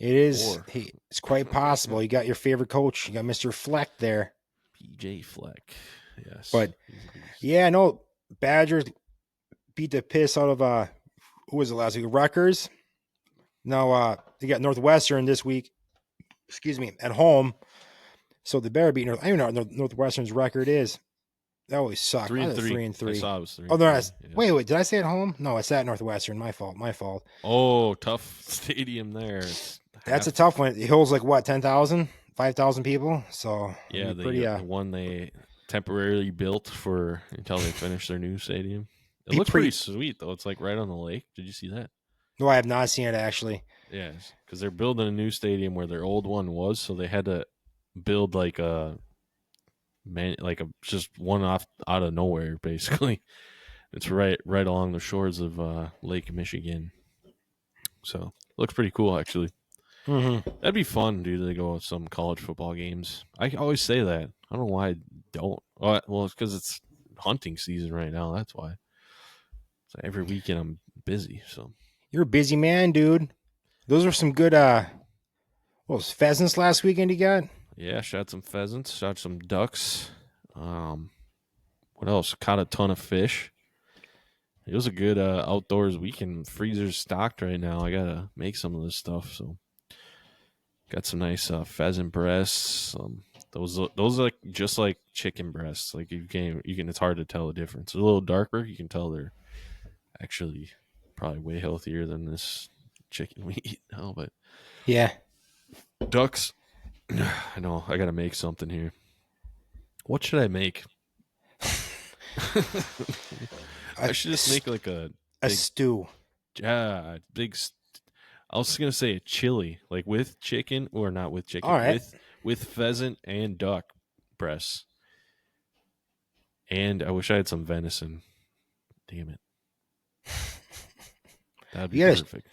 Speaker 4: It is. It's quite possible. You got your favorite coach. You got Mr. Fleck there.
Speaker 5: PJ Fleck. Yes.
Speaker 4: But yeah, no, Badgers beat the piss out of who was it last week? Rutgers. No, they got Northwestern this week. Excuse me, at home. So they better beat. I don't know what Northwestern's record is. That always sucks.
Speaker 5: 3-3. I saw it was 3.
Speaker 4: Oh, no, wait. Did I say at home? No, it's at Northwestern. My fault.
Speaker 5: Oh, tough stadium there.
Speaker 4: That's a tough one. It holds like what, 10,000, 5,000 people. So
Speaker 5: yeah, the one they temporarily built until they finish their new stadium. It looks pretty sweet though. It's like right on the lake. Did you see that?
Speaker 4: No, I have not seen it actually.
Speaker 5: Yeah, because they're building a new stadium where their old one was, so they had to build like just one off out of nowhere, basically. It's right along the shores of Lake Michigan. So looks pretty cool, actually.
Speaker 4: Mm-hmm.
Speaker 5: That'd be fun, dude, to go to some college football games. I always say that. I don't know why I don't. Well, it's because it's hunting season right now. That's why. So every weekend I'm busy. So
Speaker 4: you're a busy man, dude. Those were some good. What was pheasants last weekend you got?
Speaker 5: Yeah, shot some pheasants, shot some ducks. What else? Caught a ton of fish. It was a good outdoors weekend. Freezer's stocked right now. I gotta make some of this stuff. So got some nice pheasant breasts. Those are just like chicken breasts. Like you can. It's hard to tell the difference. They're a little darker. You can tell they're actually probably way healthier than this chicken we eat now. But
Speaker 4: yeah,
Speaker 5: ducks. I know. I gotta make something here. What should I make? I should just make like a
Speaker 4: stew.
Speaker 5: Yeah, big. I was gonna say a chili, like with chicken or not with chicken.
Speaker 4: All right.
Speaker 5: With pheasant and duck breasts. And I wish I had some venison. Damn it. That'd be perfect.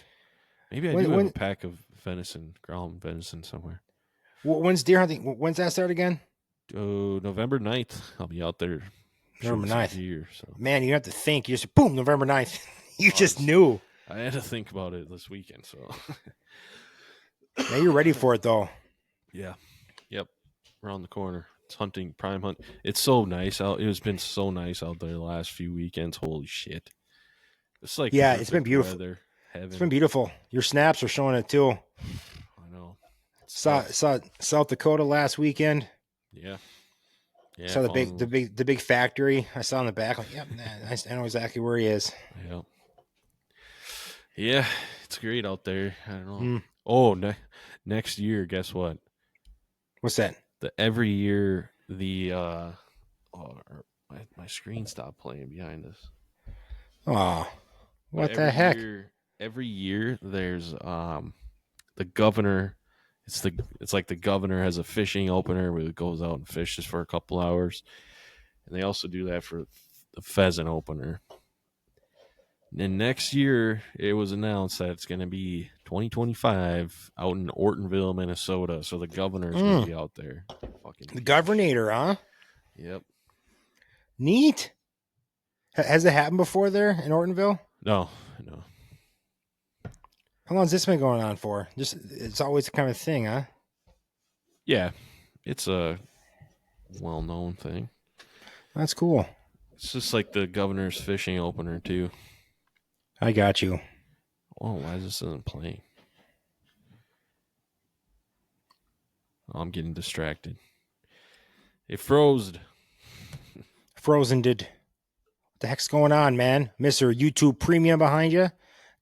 Speaker 5: Maybe I do have a pack of venison, ground venison somewhere.
Speaker 4: When's deer hunting? When's that start again?
Speaker 5: Oh, November 9th. I'll be out there.
Speaker 4: November 9th.
Speaker 5: Deer, so.
Speaker 4: Man, you have to think. You just boom, November 9th. You just knew.
Speaker 5: I had to think about it this weekend, so.
Speaker 4: Now you're ready for it, though.
Speaker 5: Yeah. Yep. Around the corner. It's hunting, prime hunt. It's so nice out. It has been so nice out there the last few weekends. Holy shit. It's like
Speaker 4: it's been beautiful.
Speaker 5: Weather,
Speaker 4: it's been beautiful. Your snaps are showing it too.
Speaker 5: I know.
Speaker 4: Saw South Dakota last weekend.
Speaker 5: Yeah.
Speaker 4: Saw the big factory. I saw in the back. Like, yep, I know exactly where he is.
Speaker 5: Yeah. Yeah, it's great out there. I don't know. Oh, next year, guess what?
Speaker 4: What's that?
Speaker 5: Every year my screen stopped playing behind us.
Speaker 4: Oh, what the heck?
Speaker 5: Every year there's the governor. It's like the governor has a fishing opener where it goes out and fishes for a couple hours, and they also do that for the pheasant opener. And next year, it was announced that it's going to be 2025 out in Ortonville, Minnesota. So the governor's going to be out there.
Speaker 4: The governor, huh?
Speaker 5: Yep.
Speaker 4: Neat. Has it happened before there in Ortonville?
Speaker 5: No.
Speaker 4: How long's this been going on for? Just it's always the kind of thing, huh?
Speaker 5: Yeah, it's a well-known thing.
Speaker 4: That's cool.
Speaker 5: It's just like the governor's fishing opener too.
Speaker 4: I got you.
Speaker 5: Oh, why is this isn't playing? Oh, I'm getting distracted. It froze.
Speaker 4: Frozen did. What the heck's going on, man? Mr. YouTube Premium behind you?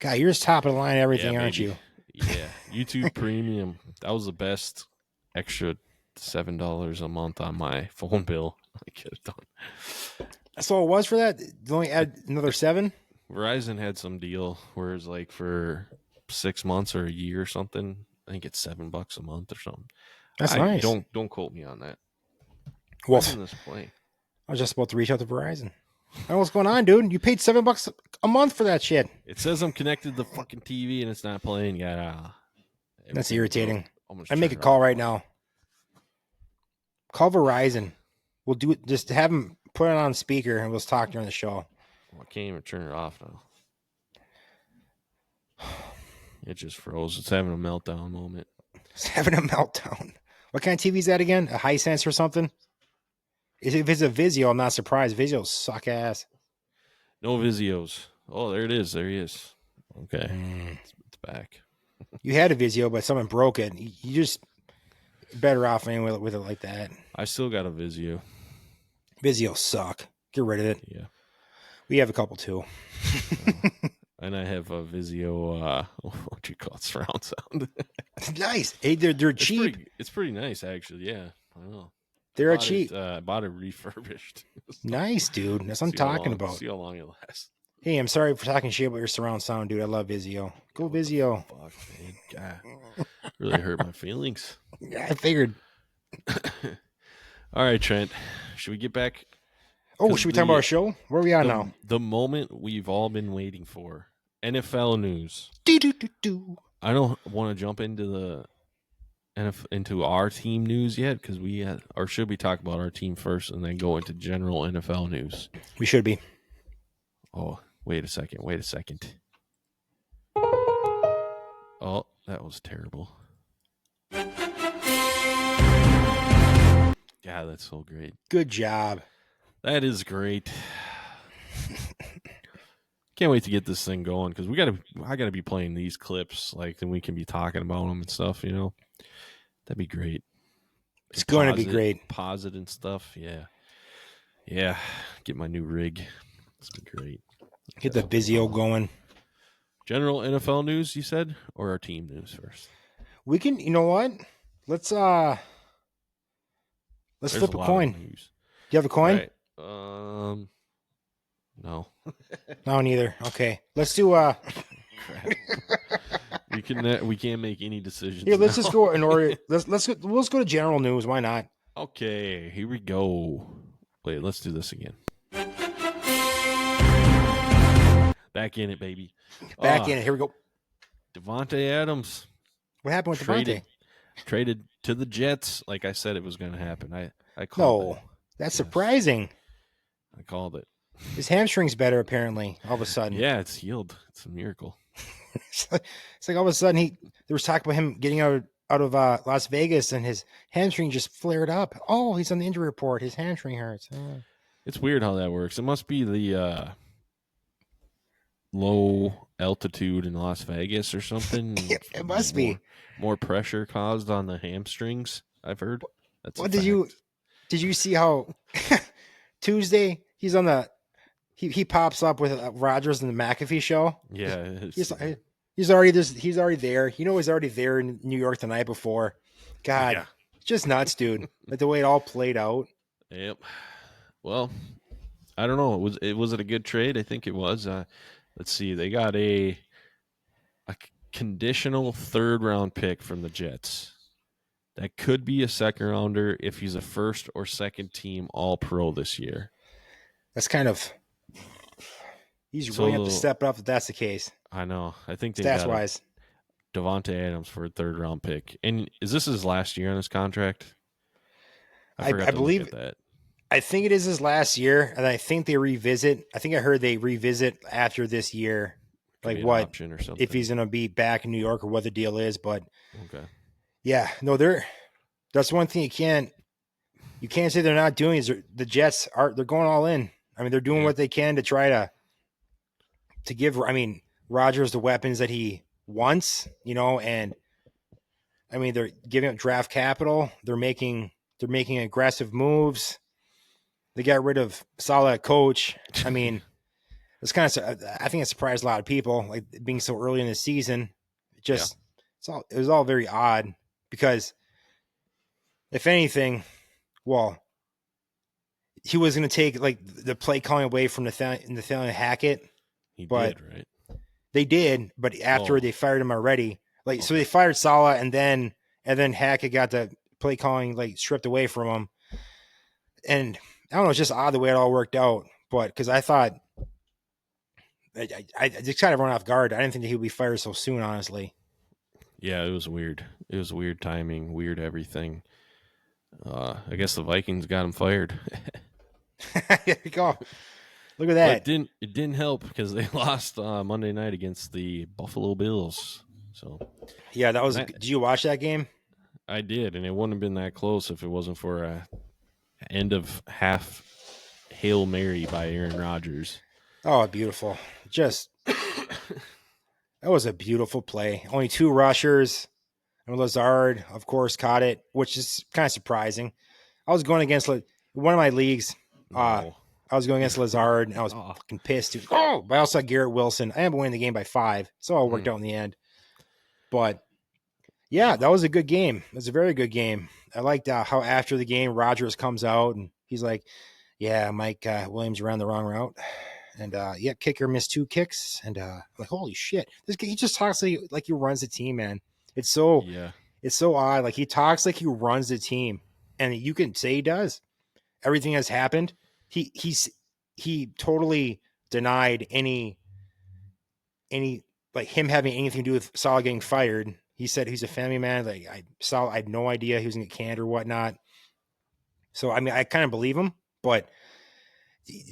Speaker 4: God, you're just top of the line everything,
Speaker 5: Yeah,
Speaker 4: aren't
Speaker 5: baby.
Speaker 4: you?
Speaker 5: Yeah, YouTube Premium. That was the best extra $7 a month on my phone bill I could have done.
Speaker 4: That's all it was for that? You only add another $7?
Speaker 5: Verizon had some deal where it's like for 6 months or a year or something. I think it's $7 a month or something.
Speaker 4: That's nice.
Speaker 5: Don't quote me on that.
Speaker 4: Well,
Speaker 5: Why isn't this playing?
Speaker 4: I was just about to reach out to Verizon. I don't know what's going on, dude. You paid $7 a month for that shit.
Speaker 5: It says I'm connected to the fucking TV and it's not playing. Yeah,
Speaker 4: That's irritating.
Speaker 5: Almost
Speaker 4: I make a
Speaker 5: turned it
Speaker 4: call
Speaker 5: off.
Speaker 4: right now. Call Verizon. We'll do it. Just have them put it on speaker and we'll talk during the show.
Speaker 5: I can't even turn it off now. It just froze. It's having a meltdown moment.
Speaker 4: It's having a meltdown. What kind of TV is that again? A Hisense or something? If it's a Vizio, I'm not surprised. Vizios suck ass.
Speaker 5: No Vizios. Oh, there it is. There he is. Okay. It's back.
Speaker 4: You had a Vizio, but someone broke it. You just better off anyway with it like that.
Speaker 5: I still got a Vizio.
Speaker 4: Vizios suck. Get rid of it.
Speaker 5: Yeah.
Speaker 4: We have a couple too.
Speaker 5: And I have a Vizio, what do you call it, surround sound.
Speaker 4: Nice. Hey, they're cheap.
Speaker 5: It's pretty nice, actually. Yeah. I know.
Speaker 4: They're
Speaker 5: Bought
Speaker 4: cheap.
Speaker 5: I bought it refurbished.
Speaker 4: Nice, dude. That's what I'm talking about.
Speaker 5: See how long it lasts.
Speaker 4: Hey, I'm sorry for talking shit about your surround sound, dude. I love Vizio. Go Vizio.
Speaker 5: Fuck, man. God. Really hurt my feelings.
Speaker 4: Yeah, I figured.
Speaker 5: All right, Trent. Should we get back?
Speaker 4: Oh, should we talk about our show? Where are we at now?
Speaker 5: The moment we've all been waiting for. NFL news.
Speaker 4: Do.
Speaker 5: I don't want to jump into into our team news yet because or should we talk about our team first and then go into general NFL news?
Speaker 4: We should be.
Speaker 5: Oh, wait a second. Oh, that was terrible. Yeah, that's so great.
Speaker 4: Good job.
Speaker 5: That is great. Can't wait to get this thing going because I gotta be playing these clips then we can be talking about them and stuff. That'd be great.
Speaker 4: It's going to be great.
Speaker 5: Pause it and stuff. Yeah. Get my new rig. It's been great.
Speaker 4: Get the Vizio going.
Speaker 5: General NFL news, you said, or our team news first?
Speaker 4: We can. You know what? Let's
Speaker 5: There's
Speaker 4: flip a
Speaker 5: lot of
Speaker 4: coin.
Speaker 5: news.
Speaker 4: Do you have a coin?
Speaker 5: Right. No.
Speaker 4: No, neither. Okay. Let's do.
Speaker 5: Crap. We can't make any decisions.
Speaker 4: Here, let's
Speaker 5: now.
Speaker 4: just go in order. Let's go to general news. Why not?
Speaker 5: Okay, here we go. Wait, let's do this again. Back in it, baby.
Speaker 4: Back in it. Here we go.
Speaker 5: Devontae Adams
Speaker 4: What happened with Devontae?
Speaker 5: traded to the Jets, like I said it was going to happen. I called
Speaker 4: No,
Speaker 5: it.
Speaker 4: that's surprising.
Speaker 5: I called it.
Speaker 4: His hamstring's better apparently. All of a sudden,
Speaker 5: Yeah, it's healed. It's a miracle.
Speaker 4: it's like all of a sudden there was talk about him getting out of Las Vegas and his hamstring just flared up. Oh, he's on the injury report. His hamstring hurts.
Speaker 5: It's weird how that works. It must be the low altitude in Las Vegas or something.
Speaker 4: It must be
Speaker 5: more pressure caused on the hamstrings. I've heard. That's
Speaker 4: what did you see how Tuesday he's on the he pops up with Rodgers and the McAfee show.
Speaker 5: Yeah,
Speaker 4: he's already there. You know, he's already there in New York the night before. God,
Speaker 5: Yeah.
Speaker 4: just nuts, dude. Like the way it all played out.
Speaker 5: Yep. Well, I don't know. Was it a good trade? I think it was. Let's see. They got a conditional 3rd round pick from the Jets. That could be a 2nd rounder if he's a 1st or 2nd team All Pro this year.
Speaker 4: That's kind of he's really have to step up if that's the case.
Speaker 5: I know. I think they
Speaker 4: Stats
Speaker 5: got
Speaker 4: wise.
Speaker 5: Devontae Adams for a 3rd round pick. And is this his last year on his contract?
Speaker 4: I
Speaker 5: forgot to
Speaker 4: believe
Speaker 5: look at that.
Speaker 4: I think it is his last year, and I think they revisit. I think I heard they revisit after this year
Speaker 5: Could
Speaker 4: like
Speaker 5: be an
Speaker 4: what
Speaker 5: option or something.
Speaker 4: if he's going to be back in New York or what the deal is. But
Speaker 5: Okay.
Speaker 4: yeah, no, that's one thing you can't say they're not doing is the Jets they're going all in. I mean, they're doing what they can to try to give, I mean, Rodgers the weapons that he wants, and I mean, they're giving up draft capital. They're making aggressive moves. They got rid of Saleh coach. I mean, it's kind of, I think it surprised a lot of people, like being so early in the season. It was all very odd because if anything, well, he was going to take like the play calling away from Nathaniel Hackett.
Speaker 5: He
Speaker 4: but
Speaker 5: did, right?
Speaker 4: They did, but after they fired him already, so they fired Saleh and then Hackett got the play calling like stripped away from him. And I don't know, it's just odd the way it all worked out. But because I thought I just kind of run off guard. I didn't think that he would be fired so soon, honestly.
Speaker 5: Yeah, it was weird. It was weird timing, weird everything. I guess the Vikings got him fired.
Speaker 4: There you go. Look at that.
Speaker 5: But it didn't help because they lost Monday night against the Buffalo Bills. So
Speaker 4: yeah, did you watch that game?
Speaker 5: I did, and it wouldn't have been that close if it wasn't for a end of half Hail Mary by Aaron Rodgers.
Speaker 4: Oh, beautiful. Just that was a beautiful play. Only 2 rushers. And Lazard, of course, caught it, which is kind of surprising. I was going against one of my leagues. I was going against Lazard, and I was fucking pissed. Dude. Oh, but I also had Garrett Wilson. I ended up winning the game by 5, so it all worked out in the end. But, yeah, that was a good game. It was a very good game. I liked how after the game, Rodgers comes out, and he's like, yeah, Mike Williams ran the wrong route. And, kicker missed 2 kicks. And, like, holy shit. This guy, he just talks like he runs the team, man. It's so odd. Like, he talks like he runs the team. And you can say he does. Everything has happened. He totally denied any like him having anything to do with Saleh getting fired. He said he's a family man. Like I had no idea he was going to get canned or whatnot. So I mean, I kind of believe him, but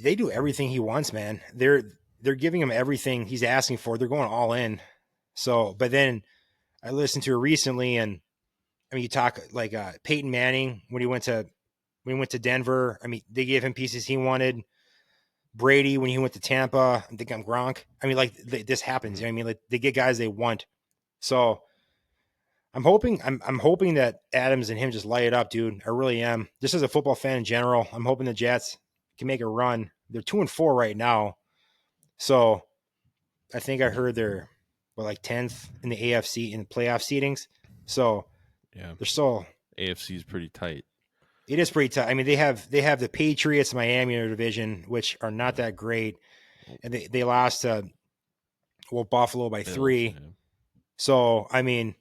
Speaker 4: they do everything he wants, man. They're giving him everything he's asking for. They're going all in. So, but then I listened to it recently, and I mean, you talk like Peyton Manning when he went to Denver. I mean, they gave him pieces he wanted. Brady when he went to Tampa. I think I'm Gronk. I mean, like this happens. You know what I mean? Like they get guys they want. So I'm hoping that Adams and him just light it up, dude. I really am. Just as a football fan in general, I'm hoping the Jets can make a run. They're 2-4 right now. So I think I heard they're like 10th in the AFC in the playoff seedings. So
Speaker 5: yeah,
Speaker 4: they're still
Speaker 5: AFC is pretty tight. It
Speaker 4: is pretty tight. I mean, they have the Patriots, Miami in their division, which are not that great, and they lost to Buffalo by 3. Yeah. So I mean,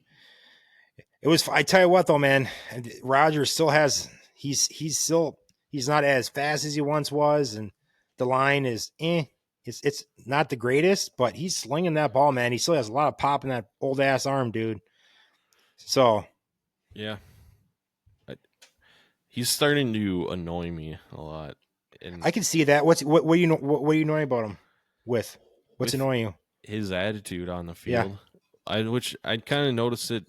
Speaker 4: it was. I tell you what, though, man, Rodgers still has. He's not as fast as he once was, and the line is It's not the greatest, but he's slinging that ball, man. He still has a lot of pop in that old ass arm, dude. So
Speaker 5: yeah. He's starting to annoy me a lot, and
Speaker 4: I can see that. What are you annoying about him with? What's annoying you?
Speaker 5: His attitude on the field. Yeah. Which I kind of noticed it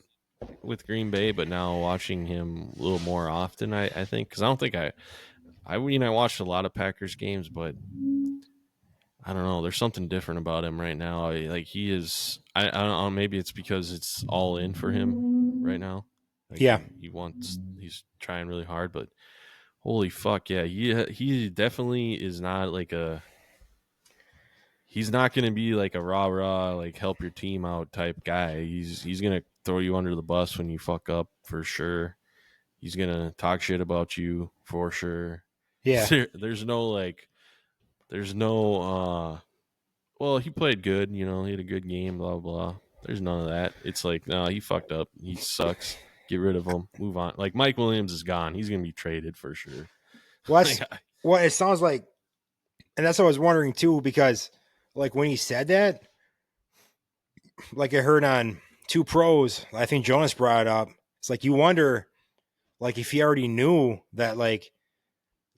Speaker 5: with Green Bay, but now watching him a little more often, I think, because I don't think I watched a lot of Packers games, but I don't know. There's something different about him right now. He is. I don't know. Maybe it's because it's all in for him right now.
Speaker 4: Yeah,
Speaker 5: he's trying really hard, but holy fuck, yeah, he definitely is not he's not going to be like a rah like help your team out type guy. He's going to throw you under the bus when you fuck up for sure. He's going to talk shit about you for sure.
Speaker 4: Yeah.
Speaker 5: There's no well, he played good, he had a good game, blah blah. There's none of that. It's like, no, he fucked up. He sucks. Get rid of him. Move on. Like Mike Williams is gone. He's going to be traded for sure.
Speaker 4: Well, it sounds like, and that's what I was wondering too, because like when he said that, like I heard on Two Pros, I think Jonas brought it up. It's like you wonder, like if he already knew that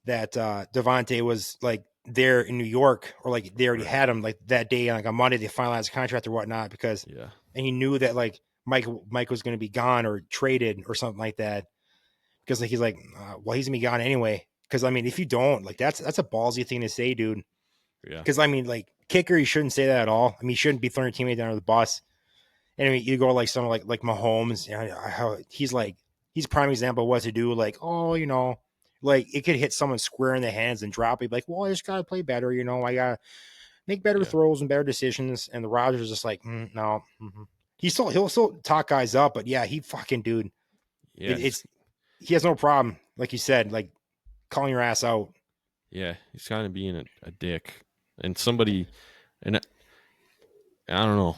Speaker 4: Devontae was like there in New York, or like they already had him like that day, like on Monday they finalized the contract or whatnot, because and he knew that like Mike was going to be gone or traded or something like that, because like he's like, well, he's gonna be gone anyway. Because I mean, if you don't, like, that's a ballsy thing to say, dude.
Speaker 5: Yeah.
Speaker 4: Because I mean, like, kicker, you shouldn't say that at all. I mean, you shouldn't be throwing your teammate down the bus. And I mean, you go like someone like Mahomes, you know, how he's a prime example of what to do. Like, oh, you know, like it could hit someone square in the hands and drop it. Like, well, I just gotta play better. You know, I gotta make better throws and better decisions. And the Rodgers is just like, no. Mm-hmm. He'll still talk guys up, but yeah, he fucking dude.
Speaker 5: Yeah,
Speaker 4: he has no problem, like you said, like calling your ass out.
Speaker 5: Yeah, he's kind of being a dick, and somebody, and I don't know.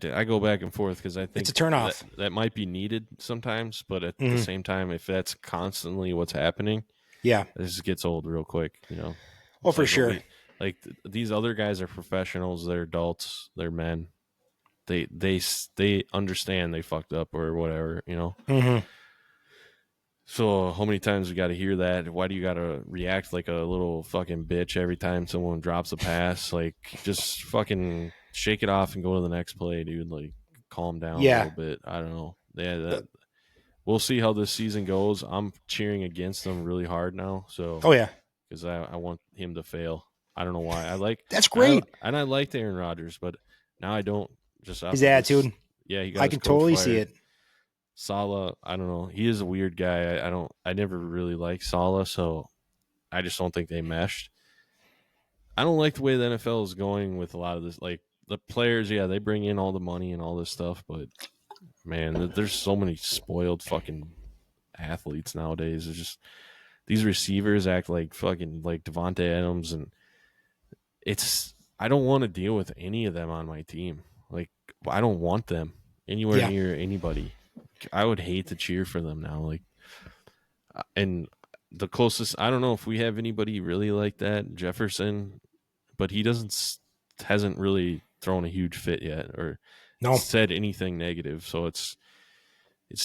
Speaker 5: I go back and forth because I think
Speaker 4: it's a turnoff.
Speaker 5: That might be needed sometimes, but at the same time, if that's constantly what's happening, this gets old real quick. You know.
Speaker 4: Well, for sure.
Speaker 5: These other guys are professionals. They're adults. They're men. They understand they fucked up or whatever. You know.
Speaker 4: Mm-hmm.
Speaker 5: So how many times we got to hear that? Why do you got to react like a little fucking bitch every time someone drops a pass? Like, just fucking shake it off and go to the next play, dude. Like, calm down a little bit. I don't know. Yeah, we'll see how this season goes. I'm cheering against them really hard now. So, because I want him to fail. I don't know why.
Speaker 4: That's great.
Speaker 5: I liked Aaron Rodgers, but now I don't. Just
Speaker 4: his attitude.
Speaker 5: I
Speaker 4: can totally see it.
Speaker 5: Saleh, I don't know. He is a weird guy. I never really liked Saleh, so I just don't think they meshed. I don't like the way the NFL is going with a lot of this. Like, the players, they bring in all the money and all this stuff, but man, there's so many spoiled fucking athletes nowadays. It's just these receivers act like fucking like Devontae Adams, and I don't want to deal with any of them on my team. Like, I don't want them anywhere near anybody. I would hate to cheer for them now. Like, and the closest, I don't know if we have anybody really like that, Jefferson, but he hasn't really thrown a huge fit yet or said anything negative. So it's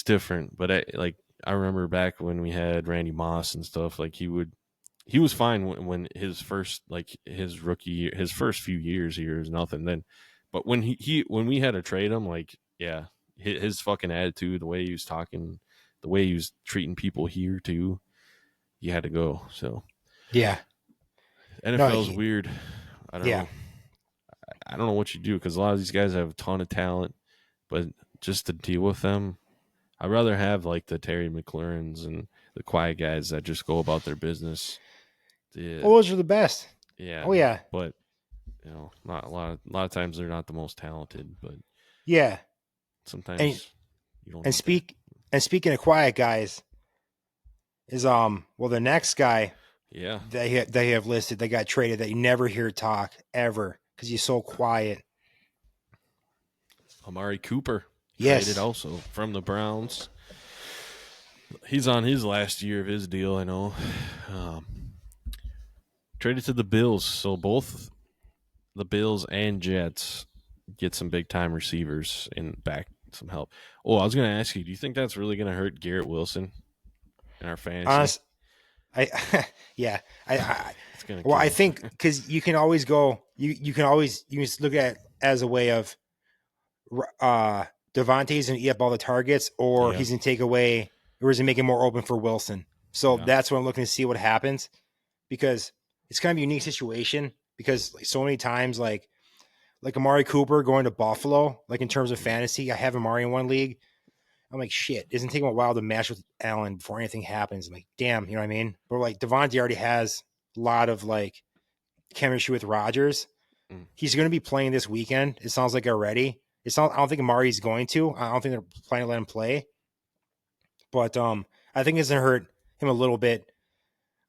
Speaker 5: different. But I remember back when we had Randy Moss and stuff, like he was fine when his first, like his rookie year, his first few years here is nothing then. But when when we had to trade him, like, his fucking attitude, the way he was talking, the way he was treating people here too, you had to go. So NFL is weird. I don't know. I don't know what you do, because a lot of these guys have a ton of talent, but just to deal with them, I'd rather have like the Terry McLaurins and the quiet guys that just go about their business.
Speaker 4: Those are the best.
Speaker 5: Yeah.
Speaker 4: Oh yeah.
Speaker 5: But you know, not a lot of times they're not the most talented, but sometimes you don't.
Speaker 4: And speaking of quiet guys, is the next guy they have listed, they got traded, that you never hear talk ever because he's so quiet.
Speaker 5: Amari Cooper, traded also from the Browns. He's on his last year of his deal, I know. Traded to the Bills, so both the Bills and Jets get some big time receivers and back some help. Oh, I was going to ask you, do you think that's really going to hurt Garrett Wilson in our fantasy?
Speaker 4: I think because you can always go, you can just look at it as a way of Devontae's going to eat up all the targets, or he's going to take away, or is he making more open for Wilson? So that's what I'm looking to see what happens, because it's kind of a unique situation, because so many times like Amari Cooper going to Buffalo, like in terms of fantasy, I have Amari in one league. I'm like, shit, it doesn't take him a while to match with Allen before anything happens. I'm like, damn, you know what I mean? But like Devontae already has a lot of like chemistry with Rodgers. He's going to be playing this weekend. It sounds like already. I don't think Amari's going to. I don't think they're planning to let him play. But I think it's going to hurt him a little bit.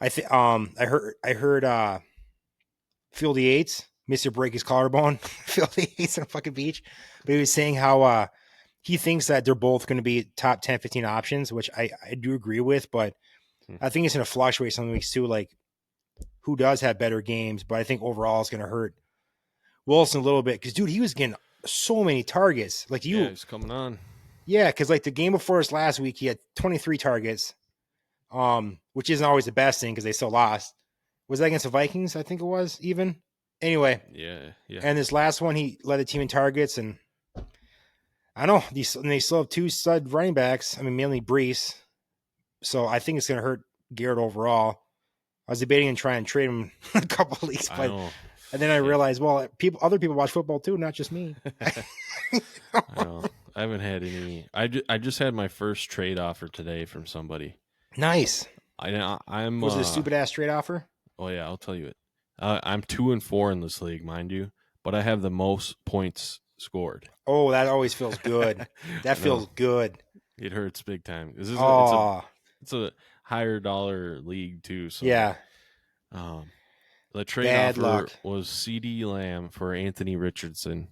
Speaker 4: I heard Fieldy Yates Mr. Break his collarbone, Philly Yates on a fucking beach. But he was saying how he thinks that they're both going to be top 10, 15 options, which I do agree with, but I think it's going to fluctuate some weeks too, like who does have better games, but I think overall it's going to hurt Wilson a little bit, because, dude, he was getting so many targets. Like
Speaker 5: he's coming on.
Speaker 4: Yeah, because like the game before us last week, he had 23 targets, which isn't always the best thing because they still lost. Was that against the Vikings? I think it was even. Anyway,
Speaker 5: Yeah.
Speaker 4: and this last one, he led the team in targets, and I don't know they still have 2 stud running backs. I mean, mainly Brees. So I think it's going to hurt Garrett overall. I was debating and trying to trade him a couple of leagues,
Speaker 5: I
Speaker 4: but
Speaker 5: know.
Speaker 4: and then I realized, well, other people watch football too, not just me.
Speaker 5: I know. I haven't had any. I just had my first trade offer today from somebody.
Speaker 4: Nice.
Speaker 5: I'm.
Speaker 4: Was it a stupid ass trade offer?
Speaker 5: Oh yeah, I'll tell you it. I'm 2-4 in this league, mind you, but I have the most points scored.
Speaker 4: Oh, that always feels good. That feels good.
Speaker 5: It hurts big time. This is
Speaker 4: Oh,
Speaker 5: it's a higher dollar league too. So
Speaker 4: yeah.
Speaker 5: The trade
Speaker 4: Bad
Speaker 5: offer
Speaker 4: luck.
Speaker 5: was CD Lamb for Anthony Richardson.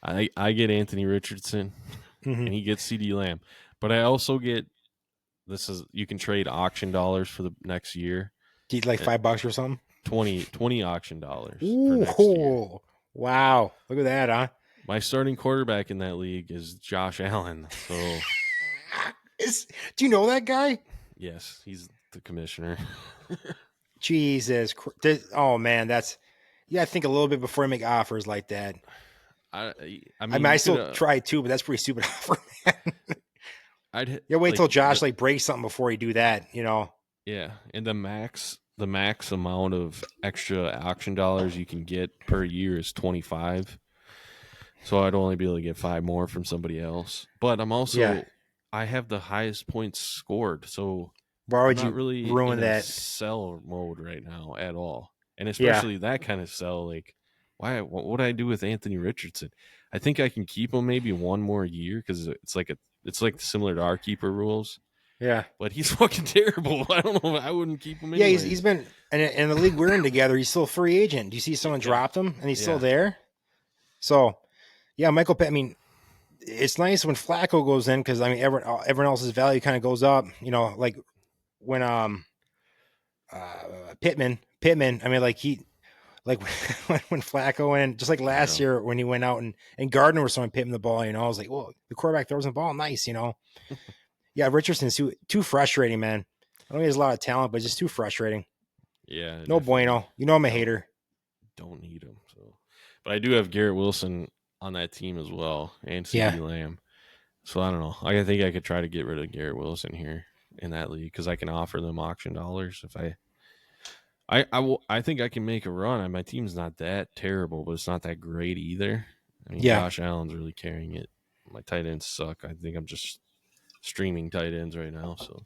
Speaker 5: I get Anthony Richardson,
Speaker 4: Mhm.
Speaker 5: and he gets CD Lamb, but I also get you can trade auction dollars for the next year.
Speaker 4: Do you like $5 or something?
Speaker 5: 20 auction dollars for next year.
Speaker 4: Ooh, wow. Look at that, huh?
Speaker 5: My starting quarterback in that league is Josh Allen. So
Speaker 4: Do you know that guy?
Speaker 5: yes, he's the commissioner.
Speaker 4: Jesus. Oh, man. I think a little bit before I make offers like that.
Speaker 5: I
Speaker 4: I
Speaker 5: mean,
Speaker 4: might still try too, but that's pretty stupid offer, man. Wait till Josh breaks something before you do that,
Speaker 5: Yeah, and the max amount of extra auction dollars you can get per year is 25. So I'd only be able to get 5 more from somebody else. But I'm also I have the highest points scored, so
Speaker 4: why would
Speaker 5: I'm not
Speaker 4: you
Speaker 5: really
Speaker 4: ruin
Speaker 5: in a
Speaker 4: that?
Speaker 5: sell mode right now at all, and especially that kind of sell. Like, what would I do with Anthony Richardson? I think I can keep him maybe 1 more year because it's like similar to our keeper rules.
Speaker 4: Yeah.
Speaker 5: But he's fucking terrible. I don't know. I wouldn't keep him.
Speaker 4: Yeah,
Speaker 5: Anyways.
Speaker 4: he's been in the league we're in together. He's still a free agent. Do you see someone dropped him and he's still there? So, yeah, Michael. I mean, it's nice when Flacco goes in because I mean everyone else's value kind of goes up. Like when Pittman. I mean, when Flacco went, just like last year when he went out and Gardner was throwing Pittman the ball. I was like, well, the quarterback throws the ball, nice. Yeah, Richardson's too frustrating, man. I know he has a lot of talent, but just too frustrating.
Speaker 5: Yeah.
Speaker 4: No bueno. I'm a hater.
Speaker 5: Don't need him. So, but I do have Garrett Wilson on that team as well, and CeeDee Lamb. So I don't know. I think I could try to get rid of Garrett Wilson here in that league because I can offer them auction dollars if I think I can make a run. My team's not that terrible, but it's not that great either. I mean, Josh Allen's really carrying it. My tight ends suck. I think I'm just streaming tight ends right now. So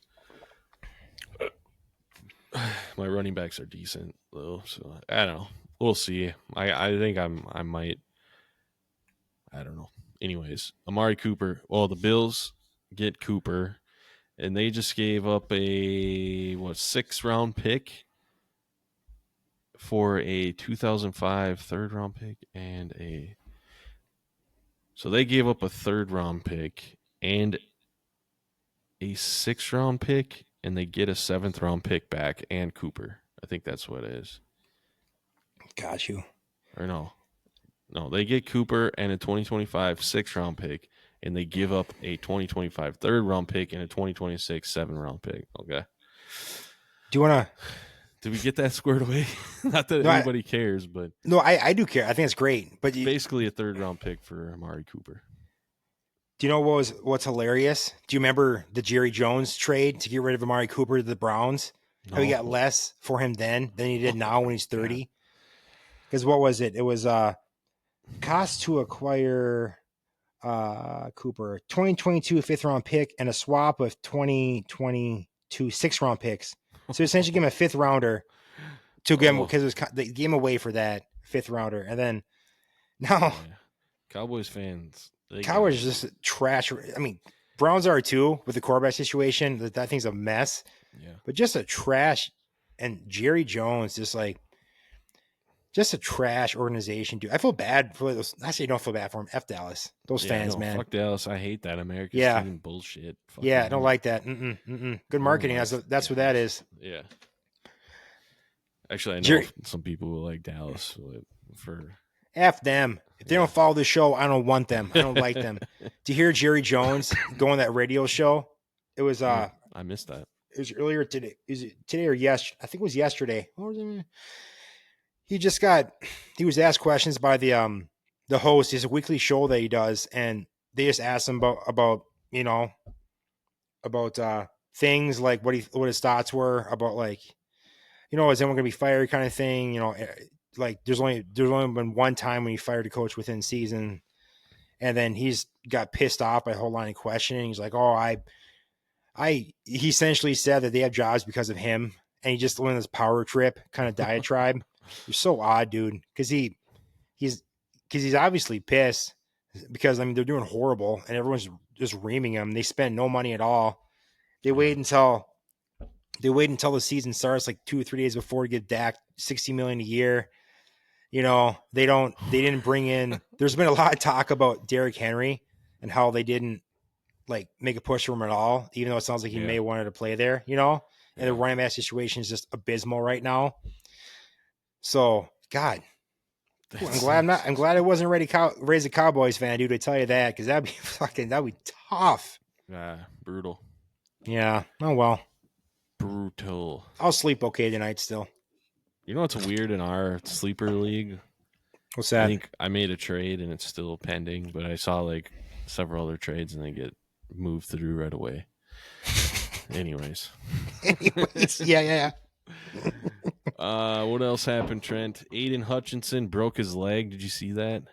Speaker 5: my running backs are decent though. So I don't know. We'll see. I think I might. I don't know. Anyways, Amari Cooper. Well, the Bills get Cooper, and they just gave up a 6th-round pick for a 2005 3rd-round pick so they gave up a 3rd-round pick and a 6th-round pick, and they get a 7th-round pick back and Cooper. I think that's what it is.
Speaker 4: Got you.
Speaker 5: Or no, they get Cooper and a 2025 6th-round pick, and they give up a 2025 3rd-round pick and a 2026 7th-round pick. Okay.
Speaker 4: Do you want to?
Speaker 5: Did we get that squared away? Not that anybody cares, but
Speaker 4: no, I do care. I think it's great. But
Speaker 5: basically a 3rd-round pick for Amari Cooper.
Speaker 4: Do you know what's hilarious? Do you remember the Jerry Jones trade to get rid of Amari Cooper to the Browns?
Speaker 5: No.
Speaker 4: How he got less for him then than he did now when he's 30? Because what was it? It was cost to acquire Cooper, 2022 5th-round pick and a swap of 2022 6th-round picks. So essentially, give him a 5th-rounder to give him because they gave him away for that 5th-rounder, and then now
Speaker 5: Cowboys fans,
Speaker 4: Cowboys are just trash. I mean, Browns are too with the quarterback situation. That thing's a mess.
Speaker 5: Yeah,
Speaker 4: but just a trash, and Jerry Jones just a trash organization, dude. I feel bad for those. Actually, I don't feel bad for him. F Dallas, those fans, man.
Speaker 5: Fuck Dallas. I hate that America's team bullshit. Fuck
Speaker 4: I don't like that. Good marketing. That's what that is.
Speaker 5: Yeah. Actually, I know some people who like Dallas for
Speaker 4: F them. If they don't follow the show, I don't want them. I don't like them. To hear Jerry Jones go on that radio show, it was
Speaker 5: I missed that.
Speaker 4: it was earlier today. Is it today or yesterday? I think it was yesterday. What was it? He was asked questions by the host. It's a weekly show that he does, and they just asked him about things like what his thoughts were about, like, is anyone gonna be fired kind of thing. Like there's only been one time when he fired a coach within season, and then he's got pissed off by a whole line of questioning. He's like, oh, he essentially said that they have jobs because of him, and he just went on this power trip kind of diatribe. It was so odd, dude, because he's obviously pissed because they're doing horrible and everyone's just reaming him. They spend no money at all. They wait until the season starts, like 2 or 3 days before, to get Dak $60 million a year. They didn't bring in. There's been a lot of talk about Derrick Henry and how they didn't like make a push for him at all, even though it sounds like he may have wanted to play there. And the running back situation is just abysmal right now. So, God, I'm glad I wasn't ready to raise a Cowboys fan, dude. I tell you that, because that'd be tough.
Speaker 5: Yeah, brutal.
Speaker 4: Yeah. Oh well.
Speaker 5: Brutal.
Speaker 4: I'll sleep okay tonight still.
Speaker 5: You know what's weird in our sleeper league?
Speaker 4: What's that?
Speaker 5: I think I made a trade and it's still pending, but I saw like several other trades and they get moved through right away. Anyways,
Speaker 4: yeah.
Speaker 5: What else happened, Trent? Aiden Hutchinson broke his leg. Did you see that?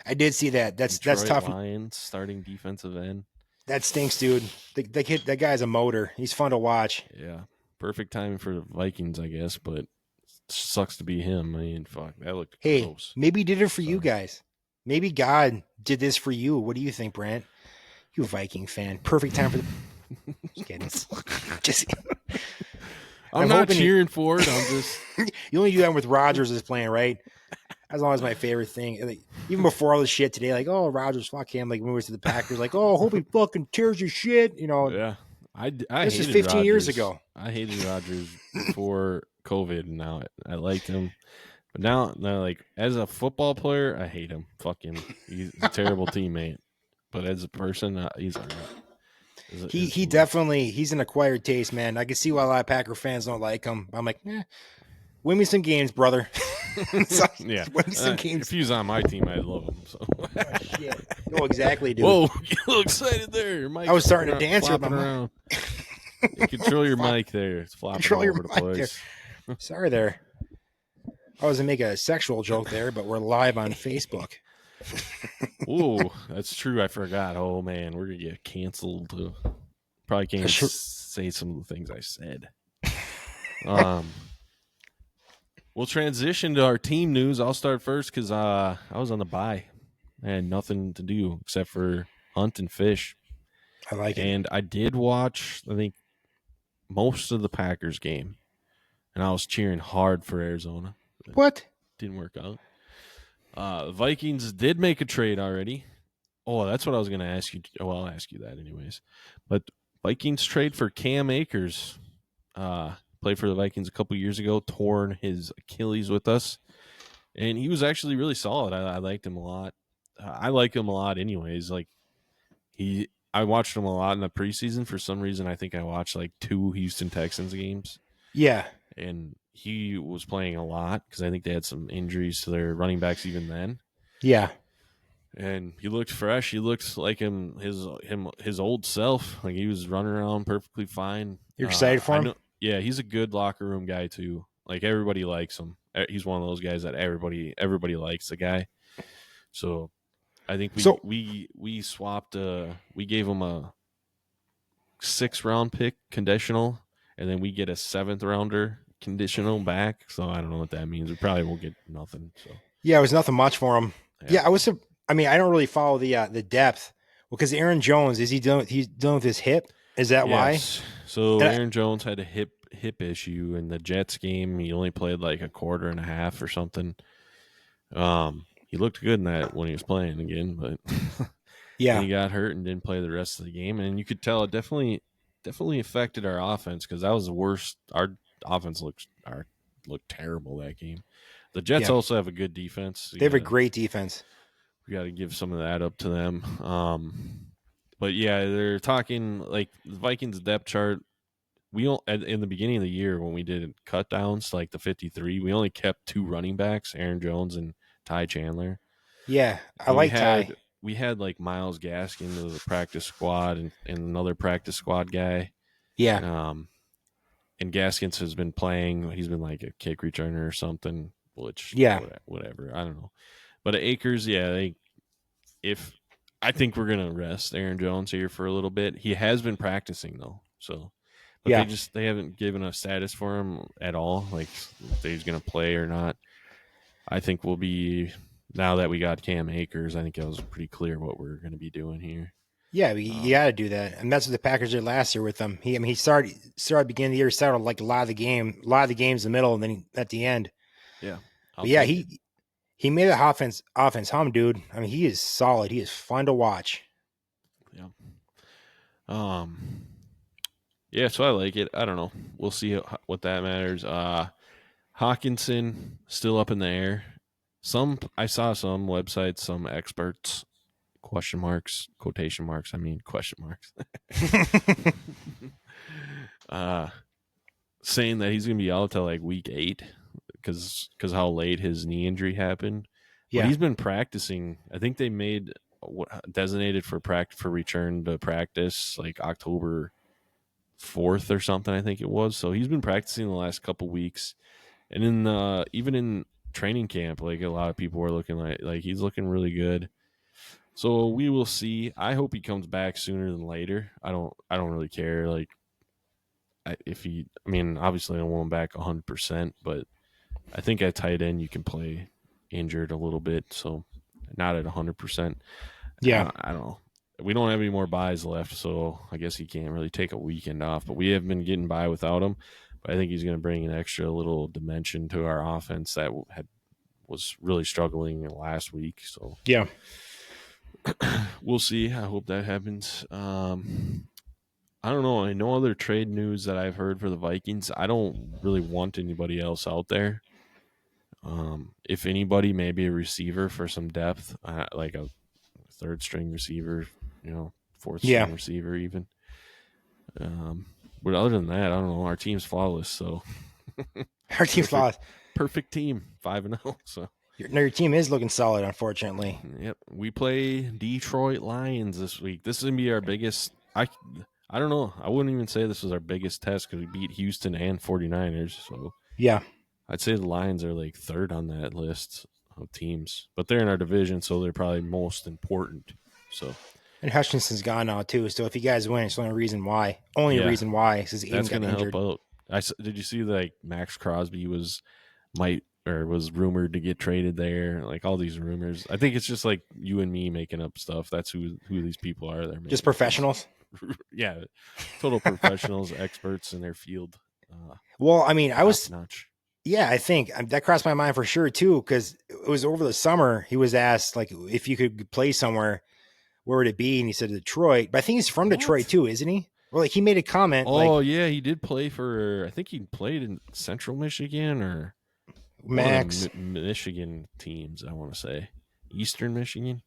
Speaker 4: I did see that. That's tough.
Speaker 5: Lions starting defensive end.
Speaker 4: That stinks, dude. That guy's a motor. He's fun to watch.
Speaker 5: Yeah, perfect timing for the Vikings, I guess, but sucks to be him. I mean, fuck, that looked close.
Speaker 4: Maybe he did it for you guys. Maybe God did this for you. What do you think, Brant? You a Viking fan. Perfect time for the... Just kidding.
Speaker 5: I'm not cheering for it. I'm just...
Speaker 4: You only do that with Rodgers is playing, right? That's always my favorite thing. Like, even before all this shit today, like, oh, Rodgers, fuck him. Like, moves to the Packers, like, oh, hope he fucking tears your shit.
Speaker 5: Yeah. This
Speaker 4: is 15
Speaker 5: Rodgers.
Speaker 4: Years ago.
Speaker 5: I hated Rodgers before COVID, and now I liked him. But now, like, as a football player, I hate him. Fuck him. He's a terrible teammate. But as a person, he's all right.
Speaker 4: He definitely, he's an acquired taste, man. I can see why a lot of Packer fans don't like him. I'm like, win me some games, brother.
Speaker 5: Yeah.
Speaker 4: Win me some games.
Speaker 5: If he was on my team, I'd love him. So.
Speaker 4: Oh, shit. No, exactly, dude.
Speaker 5: Whoa, get a little excited there. Your mic's
Speaker 4: I was starting to dance with
Speaker 5: flopping around. Control your mic there. It's flopping all over the place.
Speaker 4: There. Sorry there. I was going to make a sexual joke there, but we're live on Facebook.
Speaker 5: Ooh, that's true. I forgot. Oh, man, we're going to get canceled. Probably can't say some of the things I said. We'll transition to our team news. I'll start first because I was on the bye. I had nothing to do except for hunt and fish.
Speaker 4: I like it.
Speaker 5: And I did watch, I think, most of the Packers game. And I was cheering hard for Arizona.
Speaker 4: What?
Speaker 5: Didn't work out. The Vikings did make a trade already. Oh, that's what I was going to ask you. Oh, I'll ask you that anyways. But Vikings trade for Cam Akers. Played for the Vikings a couple years ago. Torn his Achilles with us. And he was actually really solid. I liked him a lot. I like him a lot anyways. Like I watched him a lot in the preseason. For some reason, I think I watched like 2 Houston Texans games.
Speaker 4: Yeah.
Speaker 5: And he was playing a lot because I think they had some injuries to their running backs even then.
Speaker 4: Yeah.
Speaker 5: And he looked fresh. He looked like his old self. Like he was running around perfectly fine.
Speaker 4: You're excited for him?
Speaker 5: Yeah, he's a good locker room guy too. Like everybody likes him. He's one of those guys that everybody likes the guy. So I think we swapped. We gave him a 6th round pick conditional, and then we get a 7th rounder conditional back. So I don't know what that means. We probably won't get nothing. So
Speaker 4: yeah, it was nothing much for him. Yeah, I don't really follow the depth because Aaron Jones he's dealing with his hip. Is that why?
Speaker 5: So Aaron Jones had a hip issue in the Jets game. He only played like a quarter and a half or something. He looked good in that when he was playing again, but
Speaker 4: yeah,
Speaker 5: he got hurt and didn't play the rest of the game. And you could tell it definitely affected our offense because that was the worst. Our offense looked terrible that game. The Jets also have a good defense.
Speaker 4: They have a great defense.
Speaker 5: We got to give some of that up to them. But yeah, they're talking like the Vikings depth chart in the beginning of the year when we did cut downs like the 53, we only kept 2 running backs, Aaron Jones and Ty Chandler.
Speaker 4: Yeah, I
Speaker 5: And
Speaker 4: like Ty.
Speaker 5: we had like Miles Gaskin to the practice squad and another practice squad guy.
Speaker 4: Yeah,
Speaker 5: And Gaskins has been playing. He's been like a kick returner or something, which whatever. I don't know. But at Akers, yeah, I think we're gonna rest Aaron Jones here for a little bit. He has been practicing though, so but
Speaker 4: Yeah.
Speaker 5: they haven't given a status for him at all, like if he's gonna play or not. I think we'll be now that we got Cam Akers. I think it was pretty clear what we're gonna be doing here.
Speaker 4: Yeah, you got to do that, and that's what the Packers did last year with them. He started beginning of the year, started like a lot of the games in the middle, and then at the end.
Speaker 5: Yeah,
Speaker 4: But yeah, he made the offense hum, dude. I mean, he is solid. He is fun to watch.
Speaker 5: Yeah. Yeah, so I like it. I don't know. We'll see what that matters. Hawkinson still up in the air. I saw some websites, some experts, quotation marks, saying that he's going to be out till like week 8 because how late his knee injury happened.
Speaker 4: Yeah,
Speaker 5: but he's been practicing. I think they made designated for return to practice like October 4th or something, I think it was. So he's been practicing the last couple weeks, and even in training camp, like a lot of people were looking like he's looking really good. So we will see. I hope he comes back sooner than later. I don't really care. Like obviously I don't want him back 100%, but I think at tight end you can play injured a little bit, so not at 100%.
Speaker 4: Yeah,
Speaker 5: I don't know. We don't have any more buys left, so I guess he can't really take a weekend off. But we have been getting by without him. But I think he's going to bring an extra little dimension to our offense that was really struggling last week. So
Speaker 4: yeah.
Speaker 5: we'll see. I hope that happens. I don't know. No other trade news that I've heard for the Vikings. I don't really want anybody else out there. If anybody, maybe a receiver for some depth, like a third string receiver, fourth string receiver even. But other than that, I don't know. Our team's flawless, so
Speaker 4: Our team's flawless.
Speaker 5: Perfect team, 5-0. So
Speaker 4: your team is looking solid, unfortunately.
Speaker 5: Yep, we play Detroit Lions this week. This is gonna be our biggest. I don't know. I wouldn't even say this was our biggest test because we beat Houston and 49ers. So
Speaker 4: yeah,
Speaker 5: I'd say the Lions are like third on that list of teams, but they're in our division, so they're probably most important. So,
Speaker 4: and Hutchinson's gone now too. So if you guys win, it's the only reason why. Reason why is because
Speaker 5: that's
Speaker 4: Aiden got injured.
Speaker 5: Help out. Did you see like Max Crosby was rumored to get traded there? Like all these rumors. I think it's just like you and me making up stuff. That's who these people are. They're
Speaker 4: just professionals.
Speaker 5: Yeah, total professionals, experts in their field.
Speaker 4: Well, I mean,
Speaker 5: notch.
Speaker 4: Yeah, I think that crossed my mind for sure too, because it was over the summer. He was asked like if you could play somewhere, where would it be? And he said Detroit. But I think he's from Detroit too, isn't he? Well, like he made a comment.
Speaker 5: Oh yeah, he did play for. I think he played in Central Michigan or
Speaker 4: Max
Speaker 5: Michigan teams. I want to say Eastern Michigan.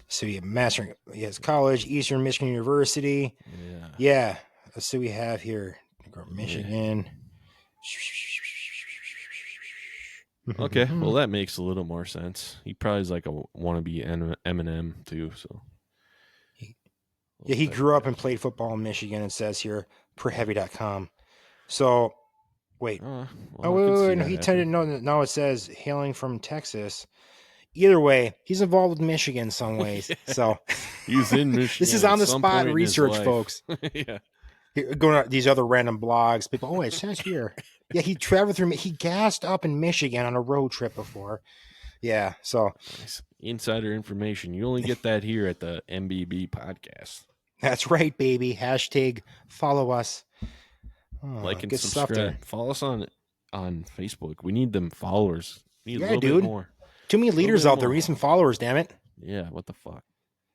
Speaker 4: So he has college, Eastern Michigan University. Yeah. Let's see what we have here. Michigan.
Speaker 5: Okay, well that makes a little more sense. He probably is like a wannabe Eminem too. So
Speaker 4: yeah, he grew up and played football in Michigan. It says here, perheavy.com. So wait, wait. No, he tended no. It says hailing from Texas. Either way, he's involved with Michigan in some ways.
Speaker 5: Yeah.
Speaker 4: So
Speaker 5: he's in Michigan.
Speaker 4: This is on the spot research, folks.
Speaker 5: Yeah.
Speaker 4: Going on these other random blogs, people. Oh, it says here. Yeah, he traveled through. He gassed up in Michigan on a road trip before. Yeah, so
Speaker 5: nice. Insider information. You only get that here at the NBB podcast.
Speaker 4: That's right, baby. Hashtag follow us.
Speaker 5: Oh, like and subscribe. Follow us on Facebook. We need them followers. We need a little bit more.
Speaker 4: Too many leaders out there. We need some followers. Damn it.
Speaker 5: Yeah. What the fuck?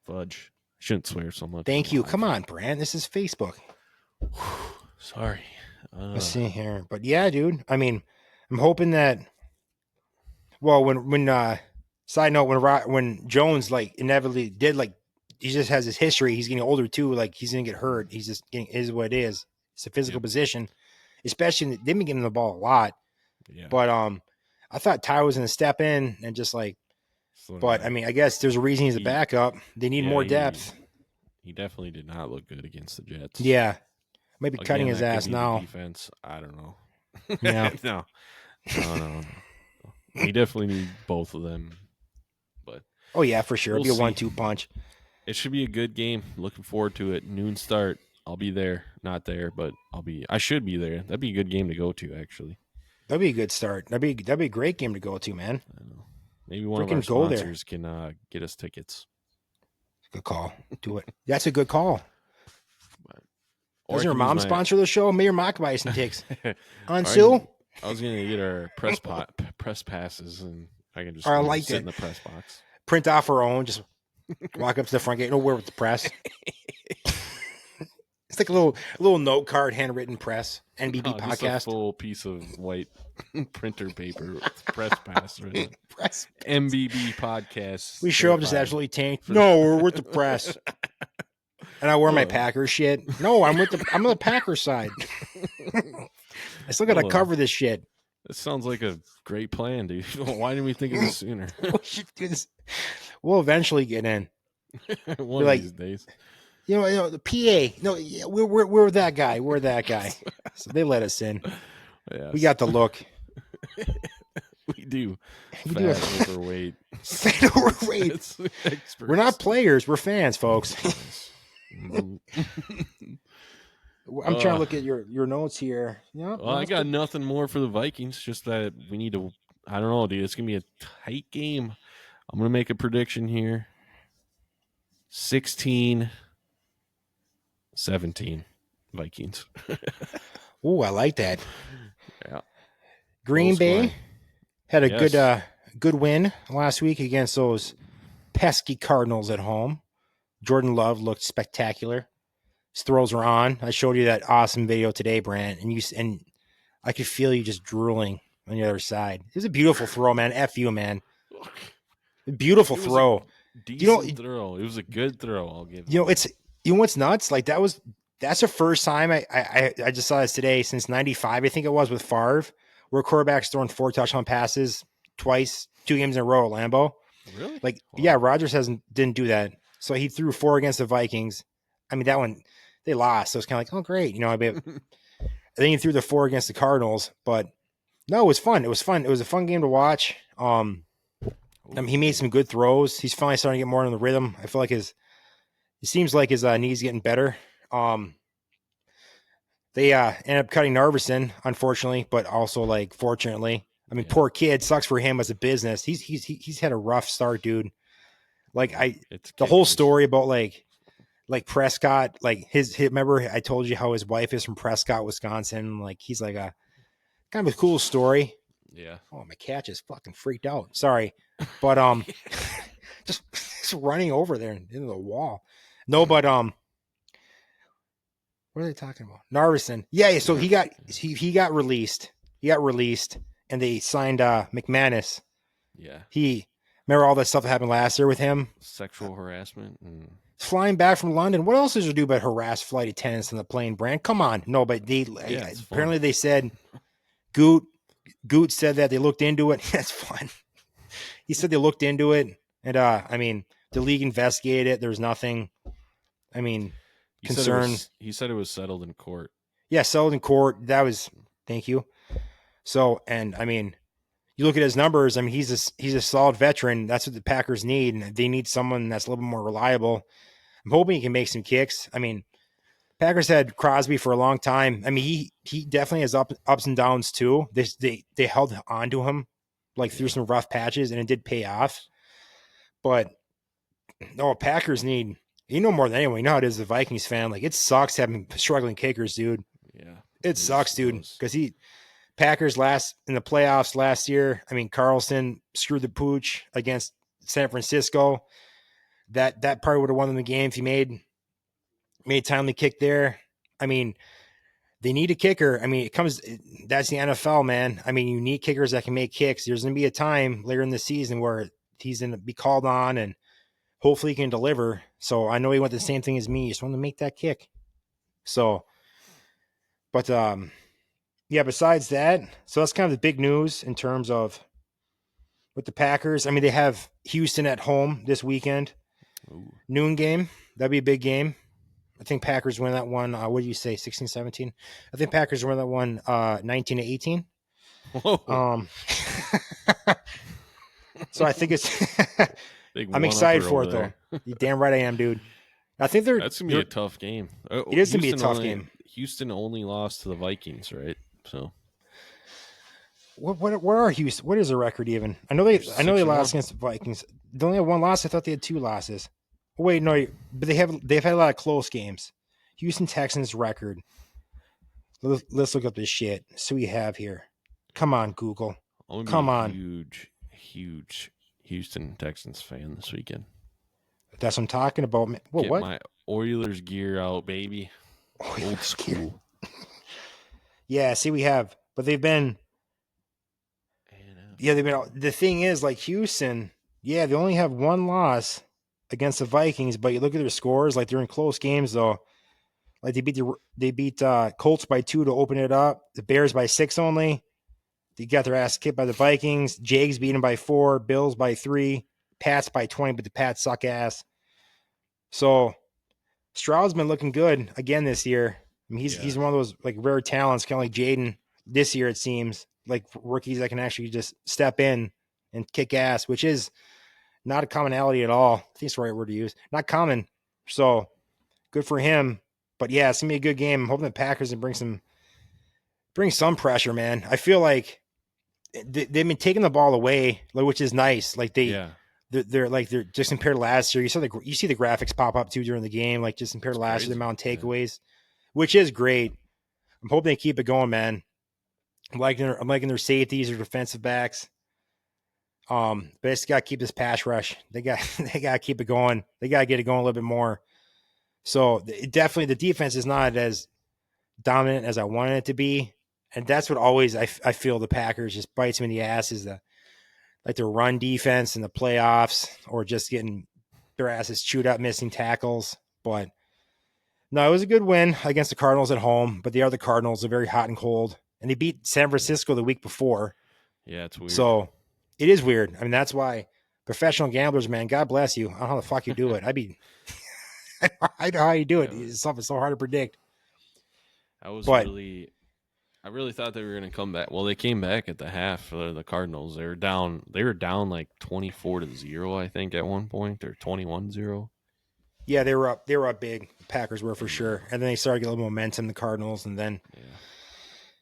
Speaker 5: Fudge. I shouldn't swear so much.
Speaker 4: Thank you. Come on, Brant. This is Facebook.
Speaker 5: Sorry.
Speaker 4: Let's see here, but yeah, dude. I mean, I'm hoping that. Well, when side note, when Jones like inevitably did like, he just has his history. He's getting older too. Like he's gonna get hurt. He's just getting is what it is. It's a physical position, especially they've been getting the ball a lot.
Speaker 5: Yeah.
Speaker 4: But I thought Ty was going to step in and just like.
Speaker 5: So,
Speaker 4: But I mean, I guess there's a reason he's a backup. They need more depth.
Speaker 5: He definitely did not look good against the Jets.
Speaker 4: Yeah, maybe cutting his
Speaker 5: that could
Speaker 4: ass
Speaker 5: be the
Speaker 4: now.
Speaker 5: Defense, I don't know.
Speaker 4: Yeah.
Speaker 5: No. We definitely need both of them. But
Speaker 4: Oh yeah, for sure. It'll
Speaker 5: we'll
Speaker 4: be a 1-2 punch.
Speaker 5: it should be a good game. Looking forward to it. Noon start. I'll be there. Not there, but I should be there. That'd be a good game to go to, actually.
Speaker 4: That'd be a good start. That'd be a great game to go to, man.
Speaker 5: I don't know. Maybe one of
Speaker 4: Freaking
Speaker 5: our
Speaker 4: go there.
Speaker 5: sponsors can get us tickets.
Speaker 4: Good call. Do it. That's a good call.
Speaker 5: Or
Speaker 4: Doesn't
Speaker 5: I
Speaker 4: your
Speaker 5: can
Speaker 4: mom
Speaker 5: use my-
Speaker 4: sponsor the show? Mayor Mockbison takes. On
Speaker 5: Or
Speaker 4: Sue?
Speaker 5: I was gonna get our press passes, and I can just
Speaker 4: I like
Speaker 5: sit
Speaker 4: that.
Speaker 5: in the press box.
Speaker 4: Print off her own. Just walk up to the front gate. Nowhere with the press. It's like a little note card, handwritten press. NBB
Speaker 5: No, just a
Speaker 4: podcast.
Speaker 5: full piece of white printer paper with press pass. Right?
Speaker 4: Press.
Speaker 5: NBB podcast.
Speaker 4: We show up just
Speaker 5: certified.
Speaker 4: absolutely tanked. No, we're with the press. And I wear my
Speaker 5: Oh.
Speaker 4: Packers shit. No, I'm on the Packers side. I still gotta
Speaker 5: Oh.
Speaker 4: cover this shit.
Speaker 5: That sounds like a great plan, dude. Why didn't we think of this sooner?
Speaker 4: We should do this. We'll eventually get in.
Speaker 5: One
Speaker 4: like-
Speaker 5: of these days.
Speaker 4: You know, the PA. No, yeah, we're that guy. We're that guy. So they let us in.
Speaker 5: Yes.
Speaker 4: We got the look.
Speaker 5: We do.
Speaker 4: We do
Speaker 5: Fat,
Speaker 4: have-
Speaker 5: overweight.
Speaker 4: Overweight.
Speaker 5: It's experts.
Speaker 4: We're not players. We're fans, folks.
Speaker 5: Mhm.
Speaker 4: I'm trying to look at your notes here. Yeah.
Speaker 5: Well, I got nothing more for the Vikings. Just that we need to. I don't know, dude. It's gonna be a tight game. I'm gonna make a prediction here. 16-17 Vikings.
Speaker 4: Ooh, I like that.
Speaker 5: Yeah.
Speaker 4: Green
Speaker 5: Close
Speaker 4: Bay
Speaker 5: one.
Speaker 4: had a
Speaker 5: Yes.
Speaker 4: good win last week against those pesky Cardinals at home. Jordan Love looked spectacular. His throws were on. I showed you that awesome video today, Brant, and I could feel you just drooling on the other side. It was a beautiful throw, man. F you, man. A beautiful
Speaker 5: It was a
Speaker 4: throw.
Speaker 5: Decent throw. It was a good throw. I'll give.
Speaker 4: You know, what's nuts? Like that's the first time I just saw this today since '95. I think it was with Favre, where quarterback's throwing 4 touchdown passes twice, 2 games in a row at Lambeau.
Speaker 5: Really?
Speaker 4: Like,
Speaker 5: Wow.
Speaker 4: yeah, Rodgers didn't do that. So he threw 4 against the Vikings. I mean, that one they lost, so it's kind of like, oh great, you know. I mean, then he threw the 4 against the Cardinals, but no, it was fun. It was fun. It was a fun game to watch. I mean, he made some good throws. He's finally starting to get more in the rhythm. I feel like it seems like his knees getting better. They end up cutting Narveson, unfortunately, but also like fortunately. I mean,
Speaker 5: Yeah.
Speaker 4: poor kid. Sucks for him as a business. He's had a rough start, dude. Like
Speaker 5: It's
Speaker 4: the whole
Speaker 5: kickers.
Speaker 4: story about like Prescott, like his remember I told you how his wife is from Prescott, Wisconsin. Like he's like a kind of a cool story.
Speaker 5: Yeah.
Speaker 4: Oh, my cat just fucking freaked out. Sorry. But just running over there into the wall. No, but what are they talking about? Narveson. Yeah, so he got released. He got released and they signed McManus.
Speaker 5: Yeah.
Speaker 4: Remember all that stuff that happened last year with him?
Speaker 5: Sexual harassment. And
Speaker 4: Flying back from London. What else does there do but harass flight attendants on the plane, Brant? Come on. No, but
Speaker 5: it's
Speaker 4: apparently
Speaker 5: fun.
Speaker 4: they said Goot said that they looked into it. That's fun. He said they looked into it, and I mean, the league investigated it. There's nothing. I mean,
Speaker 5: he said
Speaker 4: concern.
Speaker 5: he said it was settled in court.
Speaker 4: Yeah, settled in court. Thank you. So, and I mean, you look at his numbers. I mean, he's a solid veteran. That's what the Packers need, and they need someone that's a little bit more reliable. I'm hoping he can make some kicks. I mean, Packers had Crosby for a long time. I mean, he definitely has ups and downs too. They held on to him like through some rough patches, and it did pay off. But no, Packers need, you know more than anyone. You know how it is as a Vikings fan. Like, it sucks having struggling kickers, dude.
Speaker 5: Yeah.
Speaker 4: It sucks, dude. Because Packers in the playoffs last year. I mean, Carlson screwed the pooch against San Francisco. That probably would have won them the game if he made a timely kick there. I mean, they need a kicker. I mean, that's the NFL, man. I mean, you need kickers that can make kicks. There's going to be a time later in the season where he's going to be called on and hopefully he can deliver. So I know he went the same thing as me. He just wanted to make that kick. So But yeah, besides that, so that's kind of the big news in terms of with the Packers. I mean, they have Houston at home this weekend.
Speaker 5: Ooh.
Speaker 4: Noon game. That'd be a big game. I think Packers win that one. What do you say, 16-17? I think Packers win that one 19-18.
Speaker 5: Whoa.
Speaker 4: So I think it's
Speaker 5: Big
Speaker 4: I'm
Speaker 5: one-upper
Speaker 4: excited for it,
Speaker 5: over
Speaker 4: though.
Speaker 5: there.
Speaker 4: You damn right I am, dude. I think
Speaker 5: That's going to be a tough game.
Speaker 4: It is going to be a tough game.
Speaker 5: Houston only lost to the Vikings, right? So
Speaker 4: What are Houston? What is their record even? I know they lost against the Vikings. They only have one loss. I thought they had two losses. Wait, no, but they've had a lot of close games. Houston Texans record. Let's look up this shit. So we have here. Come on, Google. Come on.
Speaker 5: Huge Houston Texans fan this weekend.
Speaker 4: That's what I'm talking about.
Speaker 5: Get my Oilers gear out, baby. Old school.
Speaker 4: Yeah, see, we have, but they've been. Yeah, they've been. The thing is, like Houston, yeah, they only have one loss against the Vikings, but you look at their scores, like they're in close games though. Like they beat Colts by 2 to open it up. The Bears by 6 only. They got their ass kicked by the Vikings. Jags beat them by 4. Bills by 3. Pats by 20, but the Pats suck ass. So Stroud's been looking good again this year. I mean, he's one of those like rare talents, kind of like Jaden this year. It seems like rookies that can actually just step in and kick ass, which is not a commonality at all. I think it's the right word to use. Not common. So good for him. But yeah, it's gonna be a good game. I'm hoping the Packers can bring some pressure, man. I feel like they've been taking the ball away, which is nice. Like they're just compared to last year. You see the graphics pop up too during the game, like just compared to last year, the amount of takeaways, which is great. I'm hoping they keep it going, man. I'm liking their safeties or defensive backs. But it's got to keep this pass rush. They got to keep it going. They got to get it going a little bit more. So definitely the defense is not as dominant as I wanted it to be. And that's what always I feel the Packers just bites me in the ass is their run defense in the playoffs or just getting their asses chewed up, missing tackles. But no, it was a good win against the Cardinals at home, but they are the Cardinals. They're very hot and cold. And they beat San Francisco the week before.
Speaker 5: Yeah, it's weird.
Speaker 4: So it is weird. I mean, that's why professional gamblers, man, God bless you. I don't know how the fuck you do it. I know how you do it. It's something so hard to predict.
Speaker 5: I really thought they were going to come back. Well, they came back at the half for the Cardinals. They were down like 24-0, I think, at one point, or 21-0.
Speaker 4: Yeah, they were up big. Packers were for sure. And then they started getting a little momentum, the Cardinals, and then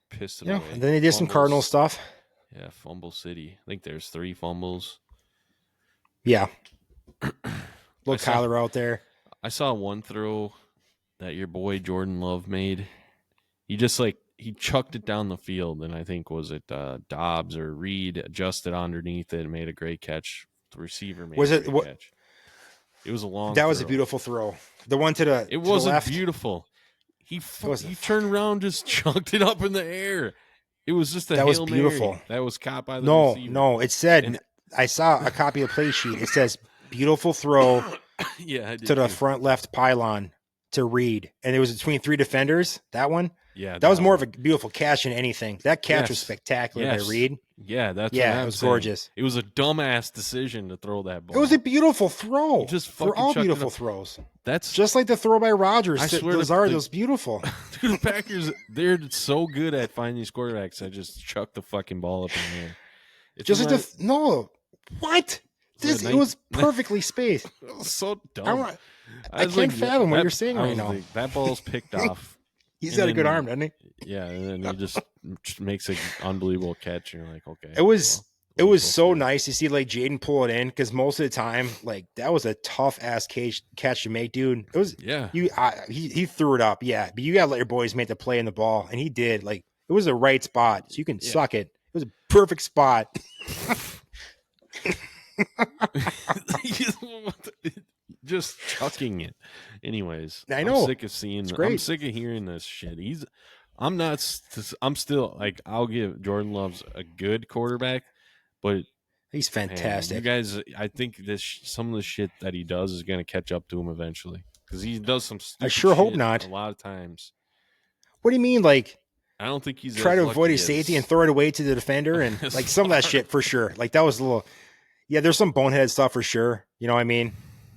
Speaker 5: pissed it away.
Speaker 4: And then they did some Cardinal stuff.
Speaker 5: Yeah, Fumble City. I think there's 3 fumbles.
Speaker 4: Yeah. Little Kyler out there.
Speaker 5: I saw one throw that your boy Jordan Love made. He chucked it down the field, and I think was it Dobbs or Reed adjusted underneath it and made a great catch. The receiver made a great catch. It was a long.
Speaker 4: That was a beautiful throw. The one to the
Speaker 5: it wasn't
Speaker 4: left.
Speaker 5: Beautiful. He turned around, just chucked it up in the air. It was just a Hail
Speaker 4: was beautiful.
Speaker 5: Mary. That was caught by the receiver.
Speaker 4: No. It said I saw a copy of the play sheet. It says beautiful throw.
Speaker 5: Yeah,
Speaker 4: to the front left pylon to Reed, and it was between 3 defenders. That one,
Speaker 5: yeah,
Speaker 4: that was more of a beautiful catch than anything. That catch was spectacular by Reed.
Speaker 5: Yeah,
Speaker 4: it was gorgeous.
Speaker 5: It was a dumbass decision to throw that ball.
Speaker 4: It was a beautiful throw.
Speaker 5: They're
Speaker 4: all beautiful throws.
Speaker 5: That's
Speaker 4: just like the throw by Rodgers.
Speaker 5: I swear,
Speaker 4: Lazard was beautiful.
Speaker 5: Dude, the Packers, they're so good at finding these quarterbacks. I just chuck the fucking ball up in the air. It was perfectly spaced. It was so dumb.
Speaker 4: I can't fathom what you're saying right now.
Speaker 5: That ball's picked off.
Speaker 4: He's got a good arm, doesn't he?
Speaker 5: Yeah, and then he just makes an unbelievable catch. And you're like, okay.
Speaker 4: It was so nice to see like Jaden pull it in because most of the time, like that was a tough ass catch to make, dude. It was he threw it up, but you gotta let your boys make the play in the ball, and he did. Like it was the right spot, so you can suck it. It was a perfect spot.
Speaker 5: Just chucking it. Anyways,
Speaker 4: I know.
Speaker 5: I'm sick of I'm sick of hearing this shit. I'm still like, I'll give Jordan Love's a good quarterback, but
Speaker 4: he's fantastic.
Speaker 5: Man, you guys, I think some of the shit that he does is going to catch up to him eventually because he does some stupid
Speaker 4: I sure hope
Speaker 5: shit
Speaker 4: not.
Speaker 5: A lot of times.
Speaker 4: What do you mean? Like
Speaker 5: I don't think he's
Speaker 4: try
Speaker 5: as
Speaker 4: to avoid
Speaker 5: lucky
Speaker 4: his safety
Speaker 5: as-
Speaker 4: and throw it away to the defender and like some of that shit for sure. Like that was a little, yeah, there's some bonehead stuff for sure. You know what I mean?
Speaker 5: I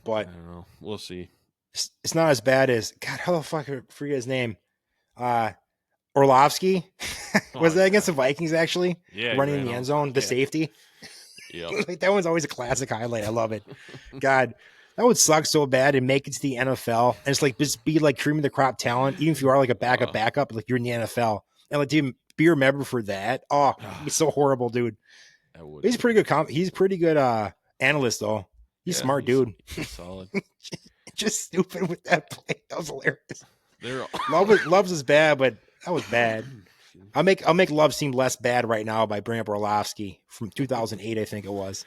Speaker 4: But
Speaker 5: don't know. We'll see.
Speaker 4: it's not as bad as, God, how the fuck I forget his name? Orlovsky. Was that against the Vikings actually?
Speaker 5: Yeah, he
Speaker 4: Running in
Speaker 5: ran
Speaker 4: the end
Speaker 5: off.
Speaker 4: zone, the
Speaker 5: Yeah.
Speaker 4: safety.
Speaker 5: Yep.
Speaker 4: Like that one's always a classic highlight. I love it. God, that would suck so bad and make it to the NFL. And it's like just be like cream of the crop talent, even if you are like a backup, like you're in the NFL. And like to be remembered for that. Oh, it'd be so horrible, dude.
Speaker 5: I would.
Speaker 4: He's pretty good. He's pretty good analyst though. He's
Speaker 5: Yeah,
Speaker 4: smart, dude.
Speaker 5: He's solid.
Speaker 4: Just stupid with that play. That was hilarious.
Speaker 5: They're all-
Speaker 4: Loves is bad, but that was bad. I'll make Love seem less bad right now by bringing up Orlovsky from 2008, I think it was.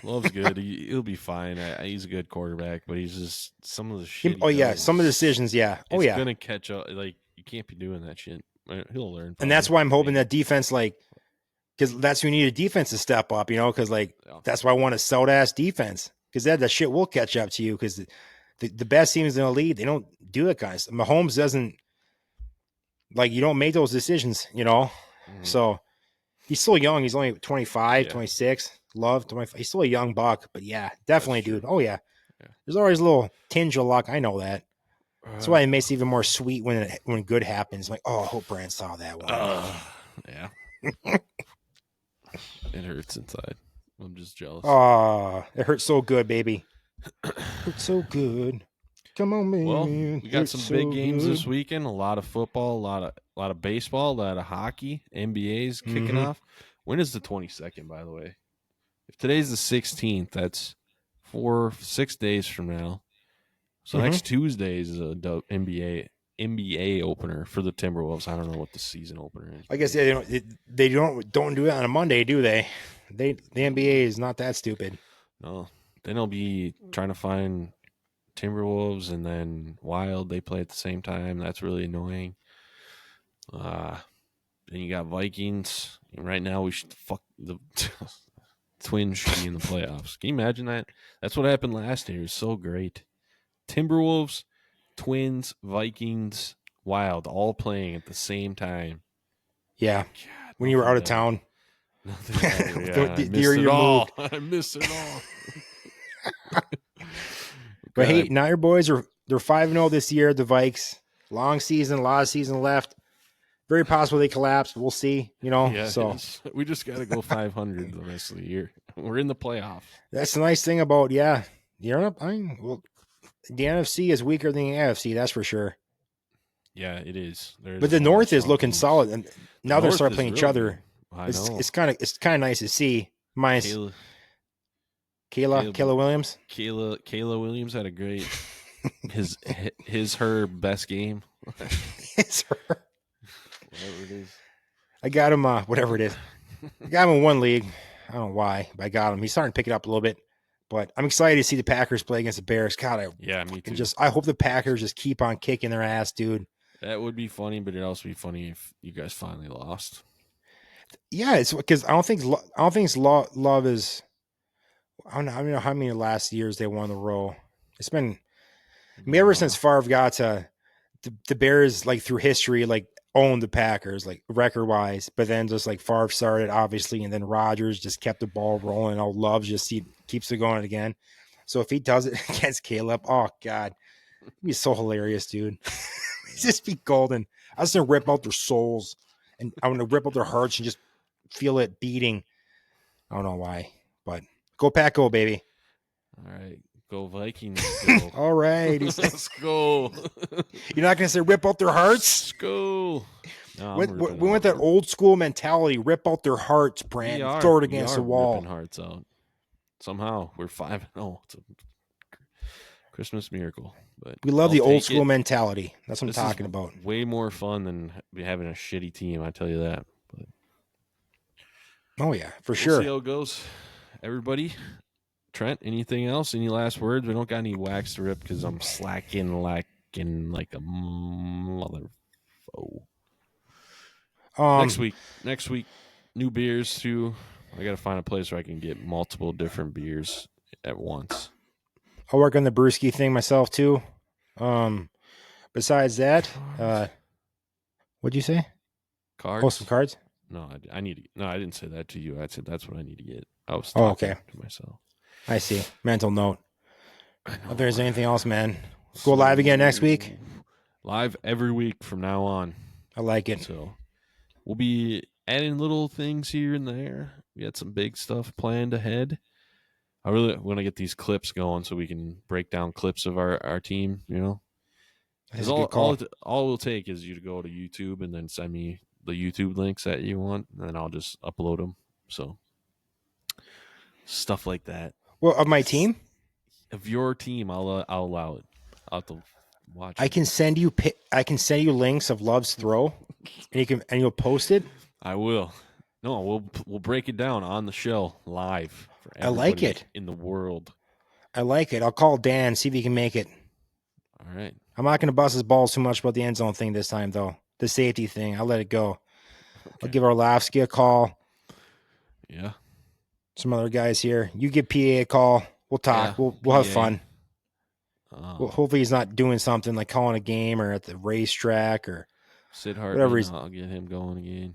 Speaker 5: Love's good. He'll be fine. He's a good quarterback, but he's just some of the shit.
Speaker 4: Oh yeah, some of the decisions. Yeah. Oh
Speaker 5: it's
Speaker 4: yeah.
Speaker 5: gonna catch up. Like you can't be doing that shit. He'll learn.
Speaker 4: And that's why I'm hoping that defense, like, because that's when you need a defense to step up, you know, because like that's why I want a sold ass defense because that shit will catch up to you because the best teams in the league, they don't do it, guys. Mahomes doesn't, like, you don't make those decisions, you know. So he's still young. He's only 25, 26. Love 25. He's still a young buck, but yeah, definitely, dude. Oh yeah. There's always a little tinge of luck. I know that. That's why it makes it even more sweet when good happens. Like, oh, I hope Brant saw that one.
Speaker 5: Yeah. It hurts inside. I'm just jealous.
Speaker 4: Oh, it hurts so good, baby. Hurts so good. Come on, man.
Speaker 5: Well, we got
Speaker 4: Hurts
Speaker 5: some
Speaker 4: so
Speaker 5: big games
Speaker 4: good.
Speaker 5: this weekend. A lot of football, a lot of baseball, a lot of hockey. NBA's kicking off. When is the 22nd, by the way? If today's the 16th, that's 6 days from now. So next Tuesday is a NBA opener for the Timberwolves. I don't know what the season opener is.
Speaker 4: I guess they don't do it on a Monday, do they? The NBA is not that stupid.
Speaker 5: No, then they'll be trying to find Timberwolves and then Wild. They play at the same time. That's really annoying. Then you got Vikings. And right now we should fuck the Twins should be in the playoffs. Can you imagine that? That's what happened last year. It was so great. Timberwolves, Twins, Vikings, Wild, all playing at the same time.
Speaker 4: Yeah.
Speaker 5: God,
Speaker 4: When you were out of
Speaker 5: nothing
Speaker 4: town.
Speaker 5: better. Yeah,
Speaker 4: The
Speaker 5: I
Speaker 4: year
Speaker 5: missed
Speaker 4: you
Speaker 5: it all.
Speaker 4: moved.
Speaker 5: I missed it all.
Speaker 4: But hey, now your boys they're 5-0 this year, the Vikes. Long season, a lot of season left. Very possible they collapse. We'll see, you know.
Speaker 5: Yeah,
Speaker 4: so
Speaker 5: we just got to go 500 the rest of the year. We're in the playoffs.
Speaker 4: that's the nice thing about the NFC is weaker than the AFC, that's for sure.
Speaker 5: Yeah, it is.
Speaker 4: But the North is looking solid, and now they're
Speaker 5: North
Speaker 4: starting
Speaker 5: is
Speaker 4: playing each
Speaker 5: really
Speaker 4: other.
Speaker 5: good. I
Speaker 4: It's
Speaker 5: know.
Speaker 4: it's kind of nice to see. Minus Kayla Williams.
Speaker 5: Kayla Williams had a great her best game.
Speaker 4: It's her.
Speaker 5: Whatever it is.
Speaker 4: I got him. Whatever it is, I got him in one league. I don't know why, but I got him. He's starting to pick it up a little bit. But I'm excited to see the Packers play against the Bears. God,
Speaker 5: Me too.
Speaker 4: I hope the Packers just keep on kicking their ass, dude.
Speaker 5: That would be funny, but it'd also be funny if you guys finally lost.
Speaker 4: Yeah, it's because I don't think Love is. I don't know how many last years they won in a row. It's been, ever since Favre got to the Bears, like through history, like owned the Packers, like record wise. But then just like Favre started, obviously, and then Rodgers just kept the ball rolling. Oh, Love just keeps it going again. So if he does it against Caleb, oh God, it'd be so hilarious, dude. It'd just be golden. I was gonna rip out their souls, and I'm gonna rip out their hearts and just feel it beating. I don't know why, but go Pack, go baby.
Speaker 5: All right, go Vikings. Go.
Speaker 4: All right,
Speaker 5: Let's go.
Speaker 4: you're not gonna say rip out their hearts.
Speaker 5: Let's go. No,
Speaker 4: We went that old school mentality, rip out their hearts, Brant, throw it against the wall.
Speaker 5: Ripping hearts out. Somehow we're 5-0. It's a Christmas miracle. But
Speaker 4: We love
Speaker 5: I'll
Speaker 4: the old
Speaker 5: take
Speaker 4: school
Speaker 5: it.
Speaker 4: mentality. That's what I'm
Speaker 5: This is
Speaker 4: talking about.
Speaker 5: Way more fun than having a shitty team. I tell you that. But
Speaker 4: Oh yeah, for
Speaker 5: we'll
Speaker 4: sure.
Speaker 5: see how it goes. Everybody, Trent, anything else? Any last words? We don't got any wax to rip because I'm slacking like a mother. Next week, new beers too. I got to find a place where I can get multiple different beers at once.
Speaker 4: I'll work on the brewski thing myself too. Besides that, what'd you say?
Speaker 5: cards.
Speaker 4: Oh, some cards.
Speaker 5: No, I need to. No, I didn't say that to you. I said that's what I need to get. I was
Speaker 4: Oh,
Speaker 5: talking
Speaker 4: okay.
Speaker 5: to myself.
Speaker 4: I see. Mental note. If there's anything else, man, go live again next week.
Speaker 5: Live every week from now on.
Speaker 4: I like it.
Speaker 5: So we'll be adding little things here and there. We got some big stuff planned ahead. I really want to get these clips going so we can break down clips of our team, you know.
Speaker 4: That's
Speaker 5: Because
Speaker 4: a good call.
Speaker 5: all it'll take is you to go to YouTube and then send me the YouTube links that you want, and then I'll just upload them. So stuff like that.
Speaker 4: Well, of my team,
Speaker 5: Of your team, I'll allow it. I'll have to watch.
Speaker 4: I can send you links of Love's throw, and you'll post it.
Speaker 5: I will. No, we'll break it down on the show live for
Speaker 4: I like
Speaker 5: everybody
Speaker 4: it.
Speaker 5: in the world.
Speaker 4: I like it. I'll call Dan, see if he can make it.
Speaker 5: All right.
Speaker 4: I'm not going to bust his balls too much about the end zone thing this time, though. The safety thing, I'll let it go. I'll give Arlavsky a call.
Speaker 5: Yeah.
Speaker 4: Some other guys here. You give PA a call. We'll talk.
Speaker 5: Yeah,
Speaker 4: We'll have
Speaker 5: PA.
Speaker 4: fun. Well, hopefully he's not doing something like calling a game or at the racetrack or
Speaker 5: Sid
Speaker 4: whatever
Speaker 5: Hartman,
Speaker 4: he's.
Speaker 5: I'll get him going again.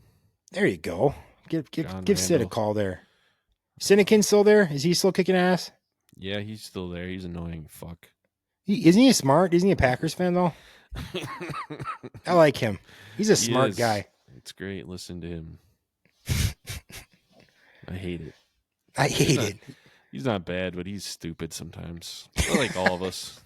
Speaker 4: There you go. Give
Speaker 5: John
Speaker 4: Sid a
Speaker 5: Randall.
Speaker 4: call there. Sinekin's still there? Is he still kicking ass?
Speaker 5: Yeah, he's still there. He's annoying. Fuck.
Speaker 4: Isn't he smart? Isn't he a Packers fan though? I like him. He's a
Speaker 5: He
Speaker 4: smart
Speaker 5: is.
Speaker 4: guy.
Speaker 5: It's great. Listen to him. I hate it.
Speaker 4: I hate it.
Speaker 5: He's not bad, but he's stupid sometimes. Like all of us.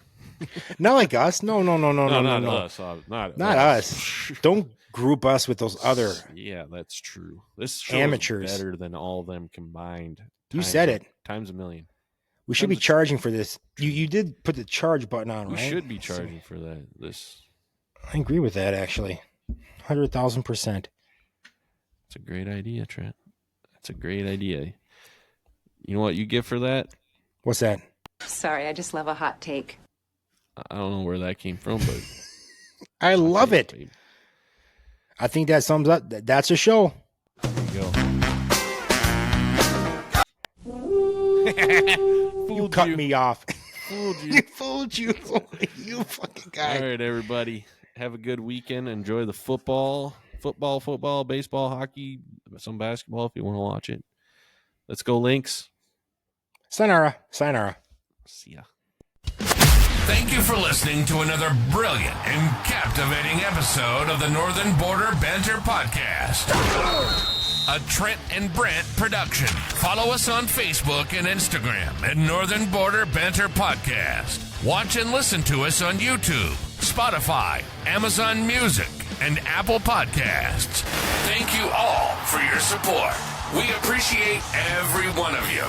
Speaker 4: Not like us. No.
Speaker 5: Not us. Not
Speaker 4: us. Don't group us with those other.
Speaker 5: Yeah, that's true. This show
Speaker 4: Amateurs.
Speaker 5: is better than all of them combined.
Speaker 4: You said it.
Speaker 5: Times a million.
Speaker 4: We should be charging for this. You did put the charge button on,
Speaker 5: We
Speaker 4: right?
Speaker 5: should be charging for that. This.
Speaker 4: I agree with that, actually. 100,000%.
Speaker 5: It's a great idea, Trent. That's a great idea. You know what you get for that?
Speaker 4: What's that?
Speaker 1: Sorry, I just love a hot take.
Speaker 5: I don't know where that came from, but
Speaker 4: I love it.
Speaker 5: babe.
Speaker 4: I think that sums up. That's a show.
Speaker 5: There you go.
Speaker 4: You cut me off.
Speaker 5: Fooled you.
Speaker 4: You fooled you. You fucking guy.
Speaker 5: All right, everybody. Have a good weekend. Enjoy the football, baseball, hockey, some basketball if you want to watch it. Let's go, Lynx.
Speaker 4: Sayonara.
Speaker 5: See ya.
Speaker 3: Thank you for listening to another brilliant and captivating episode of the Northern Border Banter Podcast, a Trent and Brant production. Follow us on Facebook and Instagram at Northern Border Banter Podcast. Watch and listen to us on YouTube, Spotify, Amazon Music, and Apple Podcasts. Thank you all for your support. We appreciate every one of you.